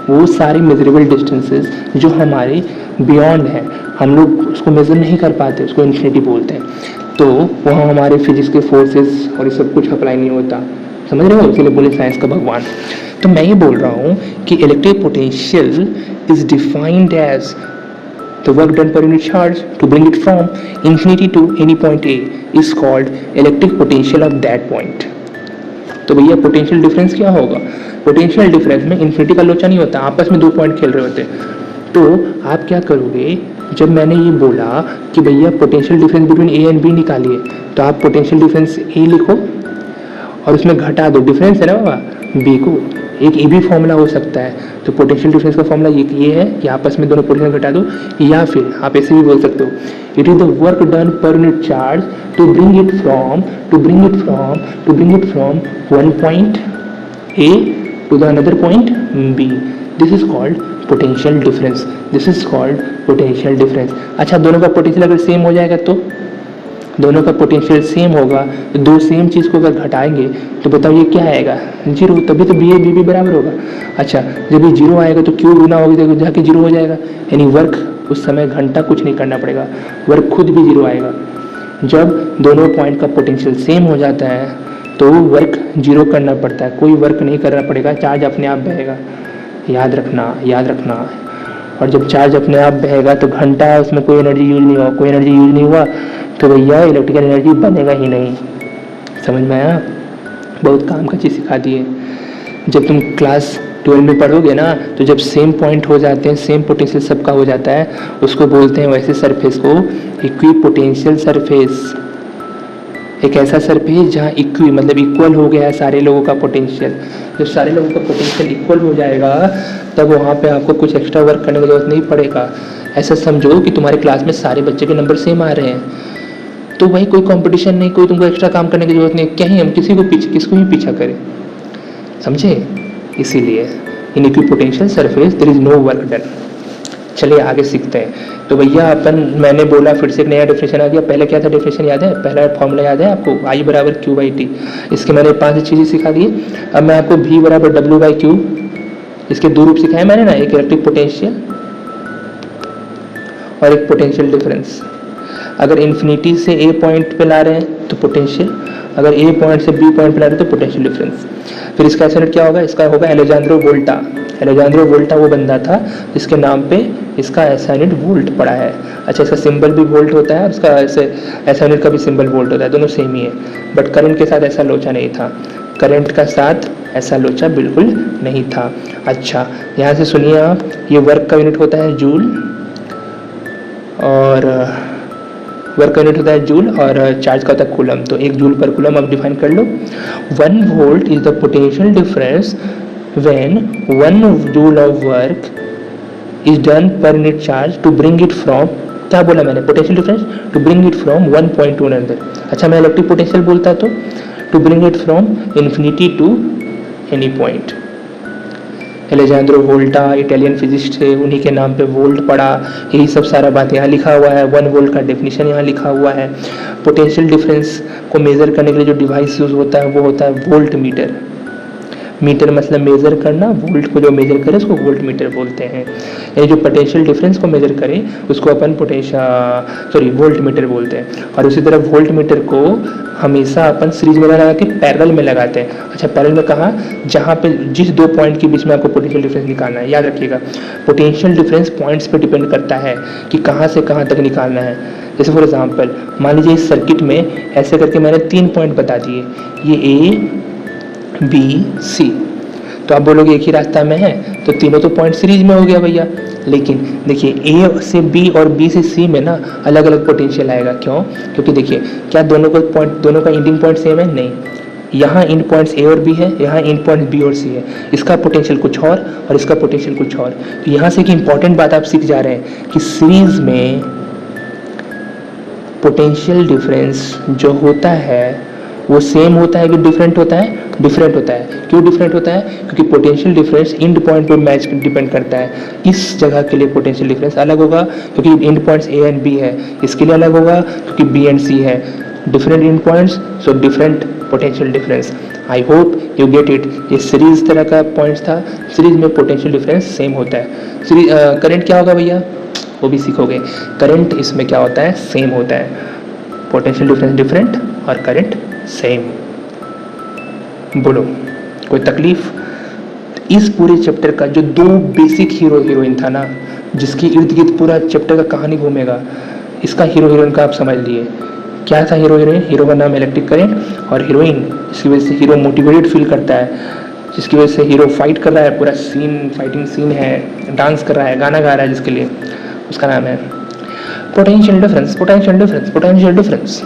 Speaker 1: वो सारे मेजरेबल डिस्टेंसेस जो हमारे बियॉन्ड है, हम लोग उसको मेजर नहीं कर पाते, उसको इन्फिनिटी बोलते हैं। तो वहाँ हमारे फिजिक्स के फोर्सेस और ये सब कुछ अप्लाई नहीं होता, समझ रहे हो, इसलिए बोले साइंस का भगवान। तो मैं ये बोल रहा हूँ कि electric potential is defined as the work done per unit charge to bring it from infinity to any point A is called electric potential of that point. तो भैया पोटेंशियल डिफरेंस क्या होगा, पोटेंशियल डिफरेंस में इन्फिनिटी का लोचा नहीं होता, आपस में दो पॉइंट खेल रहे होते। तो आप क्या करोगे, जब मैंने ये बोला कि भैया potential difference between A and B निकालिए, तो आप पोटेंशियल डिफरेंस ए लिखो और उसमें घटा दो, डिफरेंस है ना बाबा बी को, एक ये भी फॉर्मूला हो सकता है। तो पोटेंशियल डिफरेंस का फॉर्मूला ये है कि आपस में दोनों पोटेंशियल घटा दो, या फिर आप ऐसे भी बोल सकते हो it is the work done per unit charge to bring it from one point A to the another point B. This is called potential difference, this is called potential difference. अच्छा, दोनों का पोटेंशियल अगर सेम हो जाएगा तो दोनों का पोटेंशियल सेम होगा, तो दो सेम चीज़ को अगर घटाएंगे तो बताओ ये क्या आएगा, जीरो, तभी तो बी ए बी बी बराबर होगा। अच्छा, जब ये जीरो आएगा तो क्यू गुना होगी तो जाके जीरो हो जाएगा, यानी वर्क उस समय घंटा कुछ नहीं करना पड़ेगा, वर्क खुद भी जीरो आएगा। जब दोनों पॉइंट का पोटेंशियल सेम हो जाता है तो वर्क जीरो करना पड़ता है, कोई वर्क नहीं करना पड़ेगा, चार्ज अपने आप बहेगा, याद रखना, याद रखना। और जब चार्ज अपने आप बहेगा तो घंटा उसमें कोई एनर्जी यूज नहीं हुआ, कोई एनर्जी यूज नहीं हुआ तो भैया इलेक्ट्रिकल एनर्जी बनेगा ही नहीं। समझ में आया? बहुत काम का चीज़ सिखा दिए। जब तुम क्लास 12 में पढ़ोगे ना तो जब सेम पॉइंट हो जाते हैं, सेम पोटेंशियल सबका हो जाता है, उसको बोलते हैं वैसे सरफेस को इक्विपोटेंशियल सरफेस। एक ऐसा सरफेस जहाँ इक्वी मतलब इक्वल हो गया है सारे लोगों का पोटेंशियल। जब सारे लोगों का पोटेंशियल इक्वल हो जाएगा तब वहाँ पे आपको कुछ एक्स्ट्रा वर्क करने की जरूरत नहीं पड़ेगा। ऐसा समझो कि तुम्हारे क्लास में सारे बच्चे के नंबर सेम आ रहे हैं, तो भाई कोई कंपटीशन नहीं, कोई तुमको एक्स्ट्रा काम करने की जरूरत नहीं, क्या ही हम किसको ही पीछा करें, समझे? इसीलिए in equipotential surface there is no work done. चलिए आगे सीखते हैं। तो भैया मैंने बोला फिर से एक नया डेफिनेशन आ गया। पहले क्या था डेफिनेशन याद है? पहला फॉर्मूला याद है आपको, I बराबर क्यू बाई टी। इसके मैंने 5 चीज़ें सिखा दी। अब मैं आपको V बराबर डब्ल्यू बाई क्यू, इसके दो रूप सिखाए मैंने ना, एक इलेक्ट्रिक पोटेंशियल और एक पोटेंशियल डिफरेंस। अगर इन्फिनिटी से ए पॉइंट पे ला रहे हैं तो पोटेंशियल, अगर ए पॉइंट से बी पॉइंट पे ला रहे हैं तो पोटेंशियल डिफरेंस। फिर इसका एसआई यूनिट क्या होगा? इसका होगा एलेजांद्रो वोल्टा। एलेजांद्रो वोल्टा वो बंदा था जिसके नाम पे इसका एसआई यूनिट वोल्ट पड़ा है। अच्छा, इसका सिंबल भी वोल्ट होता है, उसका एसआई यूनिट का भी सिंबल वोल्ट होता है, दोनों सेम ही है। बट करंट के साथ ऐसा लोचा नहीं था, करंट का साथ ऐसा लोचा बिल्कुल नहीं था। अच्छा, यहाँ से सुनिए आप, ये वर्क का यूनिट होता है जूल, और वर्क का यूनिट होता है जूल, और चार्ज का होता है कूलम। तो 1 जूल पर कूलम आप डिफाइन कर लो। 1 volt is the potential difference when 1 joule of work is done per unit charge to bring it from, क्या बोला मैंने? Potential difference to bring it from one point to another. अच्छा, मैं इलेक्ट्रिक पोटेंशियल बोलता तो to bring it from infinity to any point. Alessandro Volta Italian physicist थे, उन्हीं के नाम पे वोल्ट पड़ा। यही सब सारा बात यहाँ लिखा हुआ है, 1 वोल्ट का डेफिनेशन यहाँ लिखा हुआ है। पोटेंशियल डिफरेंस को मेज़र करने के लिए जो डिवाइस यूज़ होता है वो होता है वोल्ट मीटर। मीटर मतलब मेज़र करना, वोल्ट को जो मेज़र करे उसको वोल्ट मीटर बोलते हैं। यानी जो पोटेंशियल डिफरेंस को मेज़र करे उसको अपन वोल्ट मीटर बोलते हैं। और उसी तरह वोल्ट मीटर को हमेशा अपन सीरीज में लगा के पैरेलल में लगाते हैं। अच्छा, पैरेलल में कहाँ? जहाँ पे जिस 2 पॉइंट के बीच में आपको पोटेंशियल डिफरेंस निकालना है। याद रखिएगा, पोटेंशियल डिफरेंस पॉइंट्स पे डिपेंड करता है कि कहाँ से कहाँ तक निकालना है। जैसे फॉर एग्जांपल मान लीजिए इस सर्किट में ऐसे करके मैंने 3 पॉइंट बता दिए, ये A B C, तो आप बोलोगे एक ही रास्ता में है, तो तीनों तो पॉइंट सीरीज में हो गया भैया। लेकिन देखिए A से B और B से C में ना अलग अलग पोटेंशियल आएगा। क्यों? क्योंकि देखिए, क्या दोनों का एंडिंग पॉइंट सेम है? नहीं, यहाँ एंड पॉइंट्स A और B है, यहाँ एंड पॉइंट B और C है। इसका पोटेंशियल कुछ और इसका पोटेंशियल कुछ और। तो यहाँ से एक इंपॉर्टेंट बात आप सीख जा रहे हैं कि सीरीज में पोटेंशियल डिफरेंस जो होता है वो सेम होता है कि डिफरेंट होता है? डिफरेंट होता है। क्यों डिफरेंट होता है? क्योंकि पोटेंशियल डिफरेंस एंड पॉइंट पर मैच डिपेंड करता है। इस जगह के लिए पोटेंशियल डिफरेंस अलग होगा क्योंकि and points A and B है, इसके लिए अलग होगा क्योंकि B एंड C है। Different and points, so different potential difference. I hope you get it. ये सीरीज तरह का पॉइंट्स था, सीरीज में पोटेंशियल डिफरेंस सेम होता है। करंट क्या होगा भैया? वो भी सीखोगे। करंट इसमें क्या होता है? सेम होता है। पोटेंशियल डिफरेंस डिफरेंट और करंट सेम। बोलो कोई तकलीफ? इस पूरे चैप्टर का जो 2 बेसिक हीरो हीरोइन था ना, जिसके इर्द गिर्द पूरा चैप्टर का कहानी घूमेगा, इसका हीरो हीरोइन का आप समझ लिए। क्या था हीरो हीरोइन? हीरो का नाम इलेक्ट्रिक करंट, और हीरोइन जिसकी वजह से हीरो मोटिवेटेड फील करता है, जिसकी वजह से हीरो फाइट कर रहा है, पूरा सीन फाइटिंग सीन है, डांस कर रहा है, गाना गा रहा है, जिसके लिए उसका नाम है potential difference. Potential difference, potential difference.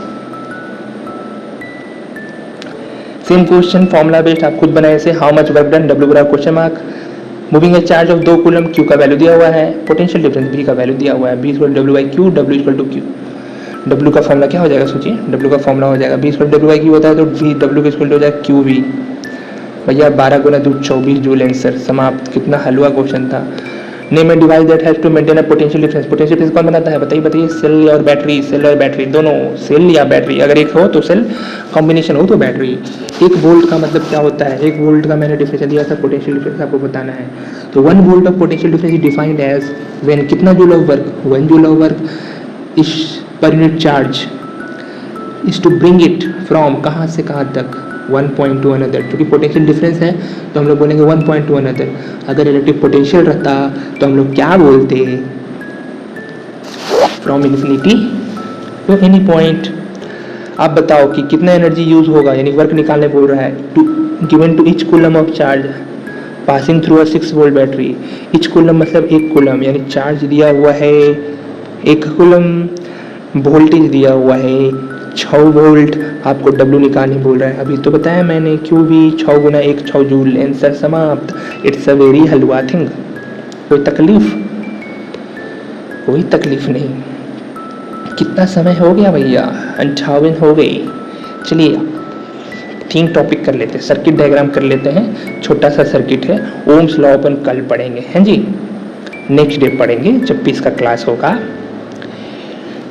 Speaker 1: Same question formula based आप खुद बनाए से how much work done, W बराबर question mark, moving a charge of 2 coulomb, Q का वैल्यू दिया हुआ है, पोटेंशियल डिफरेंस बी का वैल्यू दिया हुआ है, V equal W by Q, W equal to Q. W का फॉर्मूला क्या हो जाएगा सोचिए, डब्ल्यू का फॉर्मूला हो जाएगा V equal W by Q होता है तो वी डब्ल्यू इक्वल टू हो जाएगा क्यू वी। भैया 12 गुना 2 24 जूल आंसर समाप्त। कितना हलवा क्वेश्चन था। Name and device that has to maintain a potential difference. Potential difference कौन बनाता है बताइए बताइए, सेल और बैटरी, सेल और बैटरी दोनों, सेल या बैटरी, अगर एक हो तो सेल, कॉम्बिनेशन हो तो बैटरी। 1 वोल्ट का मतलब क्या होता है, 1 वोल्ट का मैंने डिफरेंस दिया था, पोटेंशियल डिफरेंस आपको बताना है। तो 1 volt of potential difference is defined as when कितना joule of work, 1 joule of work is per unit charge is to bring it from कहाँ से कहाँ तक, 1 पॉइंट टू अनदर। क्योंकि पोटेंशियल डिफरेंस है तो हम लोग बोलेंगे 1 पॉइंट टू अनदर। अगर इलेक्ट्रिक पोटेंशियल रहता तो हम लोग क्या बोलते, from infinity to any point. आप बताओ कि कितना एनर्जी यूज होगा, यानी वर्क निकालने बोल रहा है, to given to each coulomb of charge passing through a 6 volt battery. Each coulomb मतलब 1 कूलम, यानी चार्ज दिया हुआ है 1 कूलम, वोल्टेज दिया हुआ है 6 वोल्ट, आपको डब्ल्यू निकालने बोल रहा है। अभी तो बताया मैंने क्यू वी 6 गुना 1 6 जूल, आंसर समाप्त। It's a very halwa thing. कोई तकलीफ, कोई तकलीफ नहीं। कितना समय हो गया भैया, 58 हो गई। चलिए 3 टॉपिक कर लेते हैं, सर्किट डायग्राम कर लेते हैं, छोटा सा सर्किट है, ओम्स लॉ अपन कल पढ़ेंगे हैं जी, नेक्स्ट डे पढ़ेंगे जब भी इसका क्लास होगा।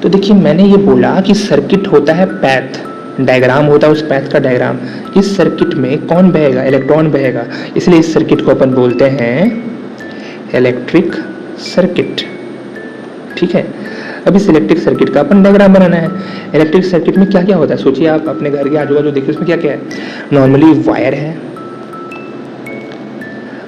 Speaker 1: तो देखिए मैंने ये बोला कि सर्किट होता है पैथ, डायग्राम होता है उस पैथ का डायग्राम। इस सर्किट में कौन बहेगा, इलेक्ट्रॉन बहेगा, इसलिए इस सर्किट को अपन बोलते हैं इलेक्ट्रिक सर्किट। ठीक है, अब इस इलेक्ट्रिक सर्किट का अपन डायग्राम बनाना है। इलेक्ट्रिक सर्किट में क्या क्या होता है सोचिए, आप अपने घर के आजू बाजू देखिए उसमें क्या क्या है। नॉर्मली वायर है,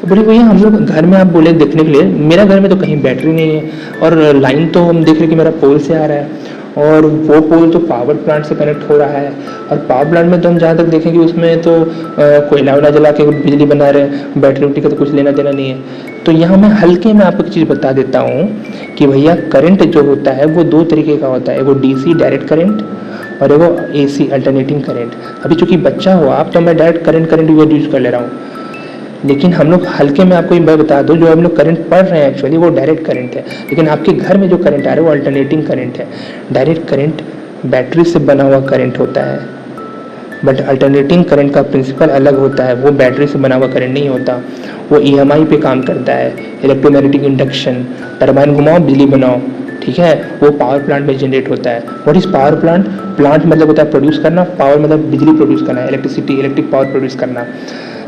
Speaker 1: बोले भैया हम लोग घर में आप बोले देखने के लिए, मेरा घर में तो कहीं बैटरी नहीं है और लाइन तो हम देख रहे कि मेरा पोल से आ रहा है और वो पोल तो पावर प्लांट से कनेक्ट हो रहा है। और पावर प्लांट में तो हम जहाँ तक देखेंगे उसमें तो कोयला वोला जला के बिजली बना रहे हैं, बैटरी उटरी का तो कुछ लेना देना नहीं है। तो यहाँ मैं हल्के में आपको एक चीज़ बता देता हूँ कि भैया करंट जो होता है वो 2 तरीके का होता है, एगो DC डायरेक्ट करंट और एगो AC अल्टरनेटिंग करंट। अभी चूंकि बच्चा हो आप तो मैं डायरेक्ट करंट यूज कर ले रहा हूँ, लेकिन हम लोग हल्के में आपको ये बता दूं, जो हम लोग करंट पढ़ रहे हैं एक्चुअली वो डायरेक्ट करंट है, लेकिन आपके घर में जो करंट आ रहा है वो अल्टरनेटिंग करंट है। डायरेक्ट करंट बैटरी से बना हुआ करंट होता है, बट अल्टरनेटिंग करंट का प्रिंसिपल अलग होता है, वो बैटरी से बना हुआ करंट नहीं होता, वो EMI पे काम करता है, इलेक्ट्रोमैग्नेटिक इंडक्शन, टरबाइन घुमाओ बिजली बनाओ, ठीक है, वो पावर प्लांट में जनरेट होता है। What is power plant, plant मतलब होता है प्रोड्यूस करना, पावर मतलब बिजली प्रोड्यूस करना, इलेक्ट्रिसिटी इलेक्ट्रिक पावर प्रोड्यूस करना।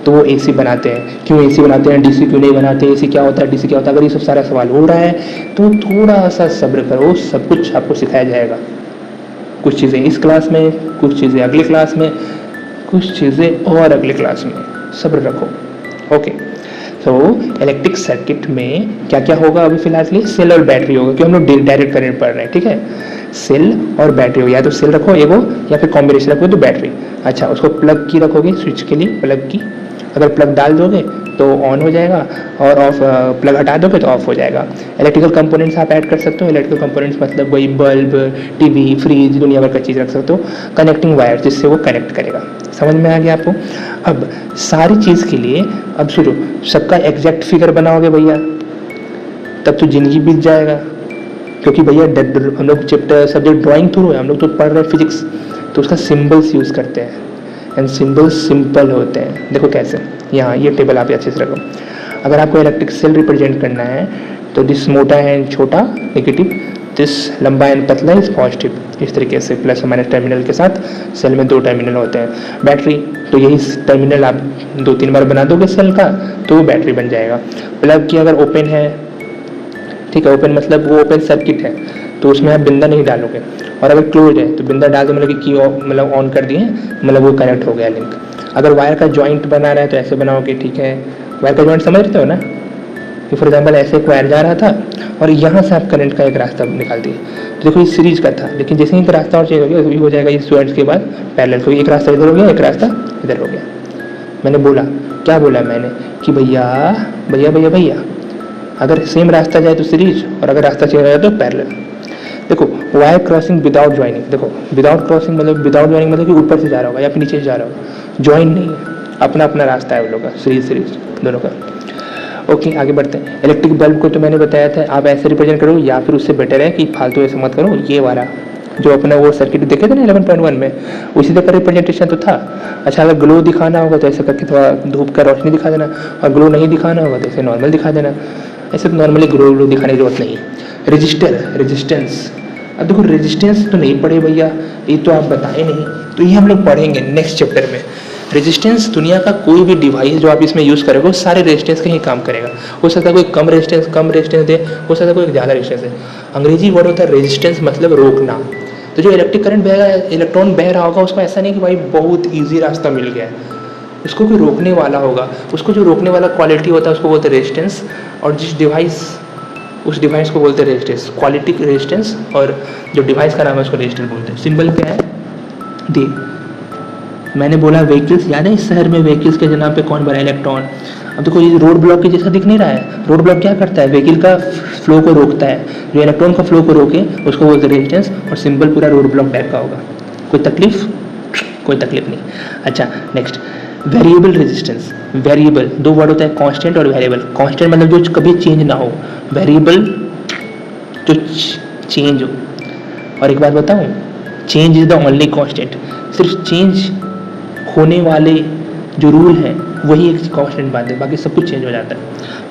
Speaker 1: तो वो AC बनाते हैं। क्यों AC बनाते हैं, DC क्यों नहीं बनाते, AC क्या होता है, DC क्या होता है, अगर ये सब सारा सवाल हो रहा है तो थोड़ा सा सब्र करो, सब कुछ आपको सिखाया जाएगा। कुछ चीज़ें इस क्लास में, कुछ चीज़ें अगले क्लास में, कुछ चीज़ें और अगले क्लास में, सब्र रखो। ओके, तो इलेक्ट्रिक सर्किट में क्या क्या होगा अभी फिलहाल के लिए, सेल और बैटरी होगा, क्योंकि हम लोग डायरेक्ट करंट पढ़ रहे हैं। ठीक है, सेल और बैटरी हो, या तो सेल रखो एगो या फिर कॉम्बिनेशन रखो तो बैटरी। अच्छा, उसको प्लग की रखोगे, स्विच के लिए प्लग की, अगर प्लग डाल दोगे तो ऑन हो जाएगा और ऑफ, प्लग हटा दोगे तो ऑफ हो जाएगा। इलेक्ट्रिकल कंपोनेंट्स आप ऐड कर सकते हो। इलेक्ट्रिकल कंपोनेंट्स मतलब वही बल्ब, टीवी, फ्रिज, दुनिया भर का चीज़ रख सकते हो। कनेक्टिंग वायर जिससे वो कनेक्ट करेगा। समझ में आ गया आपको। अब सारी चीज़ के लिए अब सोचो, सबका एग्जैक्ट फिगर बनाओगे भैया तब तो ज़िंदगी बीत जाएगा, क्योंकि भैया हम लोग चैप्टर सब्जेक्ट ड्राइंग थ्रू है, हम लोग तो पढ़ रहे हैं फिजिक्स, तो उसका सिम्बल्स यूज़ करते हैं एंड सिंबल्स सिंपल होते हैं। देखो कैसे, यहाँ ये टेबल आप अच्छे से रखो। अगर आपको इलेक्ट्रिक सेल रिप्रेजेंट करना है तो दिस मोटा एंड छोटा नेगेटिव, दिस लंबा एंड पतला इज पॉजिटिव, इस तरीके से प्लस और माइनस टर्मिनल के साथ सेल में 2 टर्मिनल होते हैं। बैटरी तो यही टर्मिनल आप 2-3 बार बना दोगे सेल का तो वो बैटरी बन जाएगा। प्लग की अगर ओपन है, ठीक है, ओपन मतलब वो ओपन सर्किट है तो उसमें आप बिंदा नहीं डालोगे, और अगर क्लोज है तो बिंदा डाल दो, मतलब कि मतलब ऑन कर दिए, मतलब वो कनेक्ट हो गया लिंक। अगर वायर का जॉइंट बना रहा है तो ऐसे बनाओगे, ठीक है, वायर का जॉइंट समझते हो ना, कि फॉर एग्जाम्पल ऐसे एक वायर जा रहा था और यहाँ से आप करंट का एक रास्ता निकाल दिए, तो देखो ये सीरीज का था, लेकिन जैसे ही रास्ता और चेंज हो गया तो हो जाएगा इस जॉइंट्स के बाद पैरेलल, तो एक रास्ता इधर हो गया, एक रास्ता इधर हो गया। मैंने बोला, क्या बोला मैंने कि भैया भैया भैया भैया, अगर सेम रास्ता जाए तो सीरीज और अगर रास्ता चेंज हो जाए तो पैरेलल। देखो वायर क्रॉसिंग विदाउट ज्वाइनिंग, देखो विदाउट क्रॉसिंग मतलब विदाउट ज्वाइनिंग मतलब कि ऊपर से जा रहा होगा या फिर नीचे से जा रहा होगा, ज्वाइन नहीं है, अपना अपना रास्ता है उन लोगों का, सीरीज दोनों का। ओके आगे बढ़ते हैं। इलेक्ट्रिक बल्ब को तो मैंने बताया था आप ऐसे रिप्रेजेंट करो या फिर उससे बेटर है कि फालतू ऐसे मत करो, ये वाला जो अपना वो सर्किट देखे थे ना 11.1 में, उसी तरह का रिप्रेजेंटेशन तो था। अच्छा अगर ग्लो दिखाना होगा तो ऐसे करके थोड़ा धूप का रोशनी दिखा देना, और ग्लो नहीं दिखाना होगा तो ऐसे नॉर्मल दिखा देना, ऐसे तो नॉर्मली ग्लो दिखाने की जरूरत नहीं है। रजिस्टर रेजिस्टेंस, अब देखो रेजिस्टेंस तो नहीं पढ़े भैया, ये तो आप बताए नहीं, तो ये हम लोग पढ़ेंगे नेक्स्ट चैप्टर में। रेजिस्टेंस दुनिया का कोई भी डिवाइस जो आप इसमें यूज़ करोगे सारे रेजिस्टेंस का ही काम करेगा। हो सकता है कोई कम रेजिस्टेंस दे, हो सकता है कोई ज़्यादा रेजिस्टेंस दे। अंग्रेजी वर्ड होता है रेजिस्टेंस, मतलब रोकना। तो जो इलेक्ट्रिक करंट बह रहा है, इलेक्ट्रॉन बह रहा होगा, उसको ऐसा नहीं कि भाई बहुत ईजी रास्ता मिल गया है, उसको कोई रोकने वाला होगा, उसको जो रोकने वाला क्वालिटी होता है उसको बोलते हैं रेजिस्टेंस, और जिस डिवाइस उस डिवाइस को बोलते हैं रेजिस्टेंस, क्वालिटी रेजिस्टेंस, और जो डिवाइस का नाम है उसको रेजिस्टेंस बोलते हैं। सिंबल क्या है दी, मैंने बोला व्हीकल्स, याद है इस शहर में व्हीकल्स के नाम पे कौन बना इलेक्ट्रॉन। अब देखो ये रोड ब्लॉक के जैसा दिख नहीं रहा है, रोड ब्लॉक क्या करता है, व्हीकल का फ्लो को रोकता है, जो इलेक्ट्रॉन का फ्लो को रोके उसको बोलते हैं रेजिस्टेंस, और सिंबल पूरा रोड ब्लॉक टाइप का होगा। कोई तकलीफ, कोई तकलीफ नहीं। अच्छा नेक्स्ट, वेरिएबल रेजिस्टेंस। वेरिएबल दो वर्ड होता है, कांस्टेंट और वेरिएबल। कांस्टेंट मतलब जो कभी चेंज ना हो, वेरिएबल जो चेंज हो। और एक बात बताऊं, change is the only constant, सिर्फ चेंज होने वाले जो रूल हैं वही एक कांस्टेंट बात है, बाकी सब कुछ चेंज हो जाता है।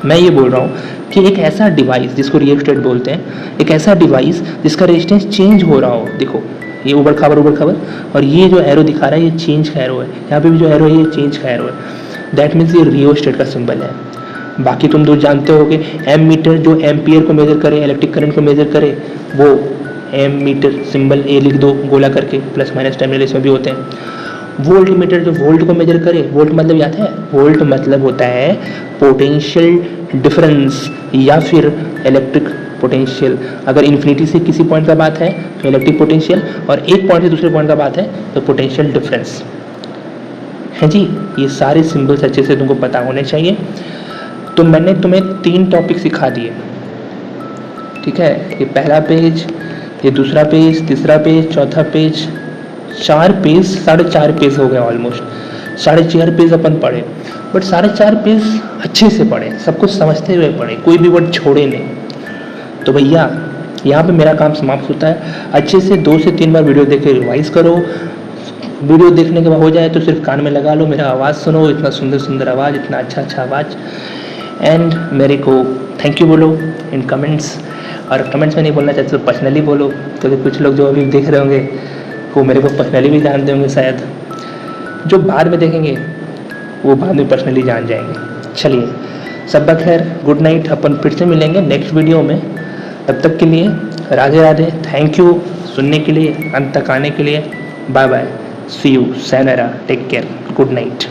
Speaker 1: मैं ये बोल रहा हूँ कि एक ऐसा डिवाइस जिसको रिएक्टेड बोलते हैं, एक ऐसा डिवाइस जिसका रेजिस्टेंस चेंज हो रहा हो, देखो ये ऊबड़ खाबड़, और ये जो एरो दिखा रहा है ये चेंज का एरो है, यहाँ पे भी जो एरो है ये चेंज का एरो है, दैट मीन्स ये रियोस्टेट का सिंबल है। बाकी तुम दो जानते हो कि एम मीटर जो एम्पियर को मेजर करे, इलेक्ट्रिक करंट को मेजर करे, वो एम मीटर सिंबल ए लिख दो गोला करके, प्लस माइनस टर्मिनल इसमें भी होते हैं। वोल्ट मीटर जो वोल्ट को मेजर करे, वोल्ट मतलब याद है, वोल्ट मतलब होता है पोटेंशियल डिफरेंस या फिर इलेक्ट्रिक पोटेंशियल। अगर इन्फिनिटी से किसी पॉइंट का बात है तो इलेक्ट्रिक पोटेंशियल, और एक पॉइंट से दूसरे पॉइंट का बात है तो पोटेंशियल डिफरेंस है जी। ये सारे सिंबल्स अच्छे से तुमको पता होने चाहिए। तो मैंने तुम्हें 3 टॉपिक सिखा दिए, ठीक है, ये पहला पेज, ये दूसरा पेज, तीसरा पेज, चौथा पेज, 4 पेज, 4.5 पेज हो गए ऑलमोस्ट। 4.5 पेज अपन पढ़े, बट 4.5 पेज अच्छे से पढ़े, सब कुछ समझते हुए पढ़े, कोई भी वर्ड छोड़े नहीं। तो भैया यहाँ पे मेरा काम समाप्त होता है। अच्छे से 2 से 3 बार वीडियो देख के रिवाइज करो। वीडियो देखने के बाद हो जाए तो सिर्फ कान में लगा लो, मेरा आवाज़ सुनो, इतना सुंदर सुंदर आवाज़, इतना अच्छा आवाज़। एंड मेरे को थैंक यू बोलो इन कमेंट्स, और कमेंट्स में नहीं बोलना चाहते तो पर्सनली बोलो, क्योंकि कुछ लोग जो अभी देख रहे होंगे वो मेरे को पर्सनली भी जानते होंगे शायद, जो बाद में देखेंगे वो बाद में पर्सनली जान जाएंगे। चलिए सब खैर, गुड नाइट, अपन फिर से मिलेंगे नेक्स्ट वीडियो में। तब तक के लिए राधे राधे, थैंक यू सुनने के लिए, अंत तक आने के लिए, bye bye, see you, sayonara, take care, good night.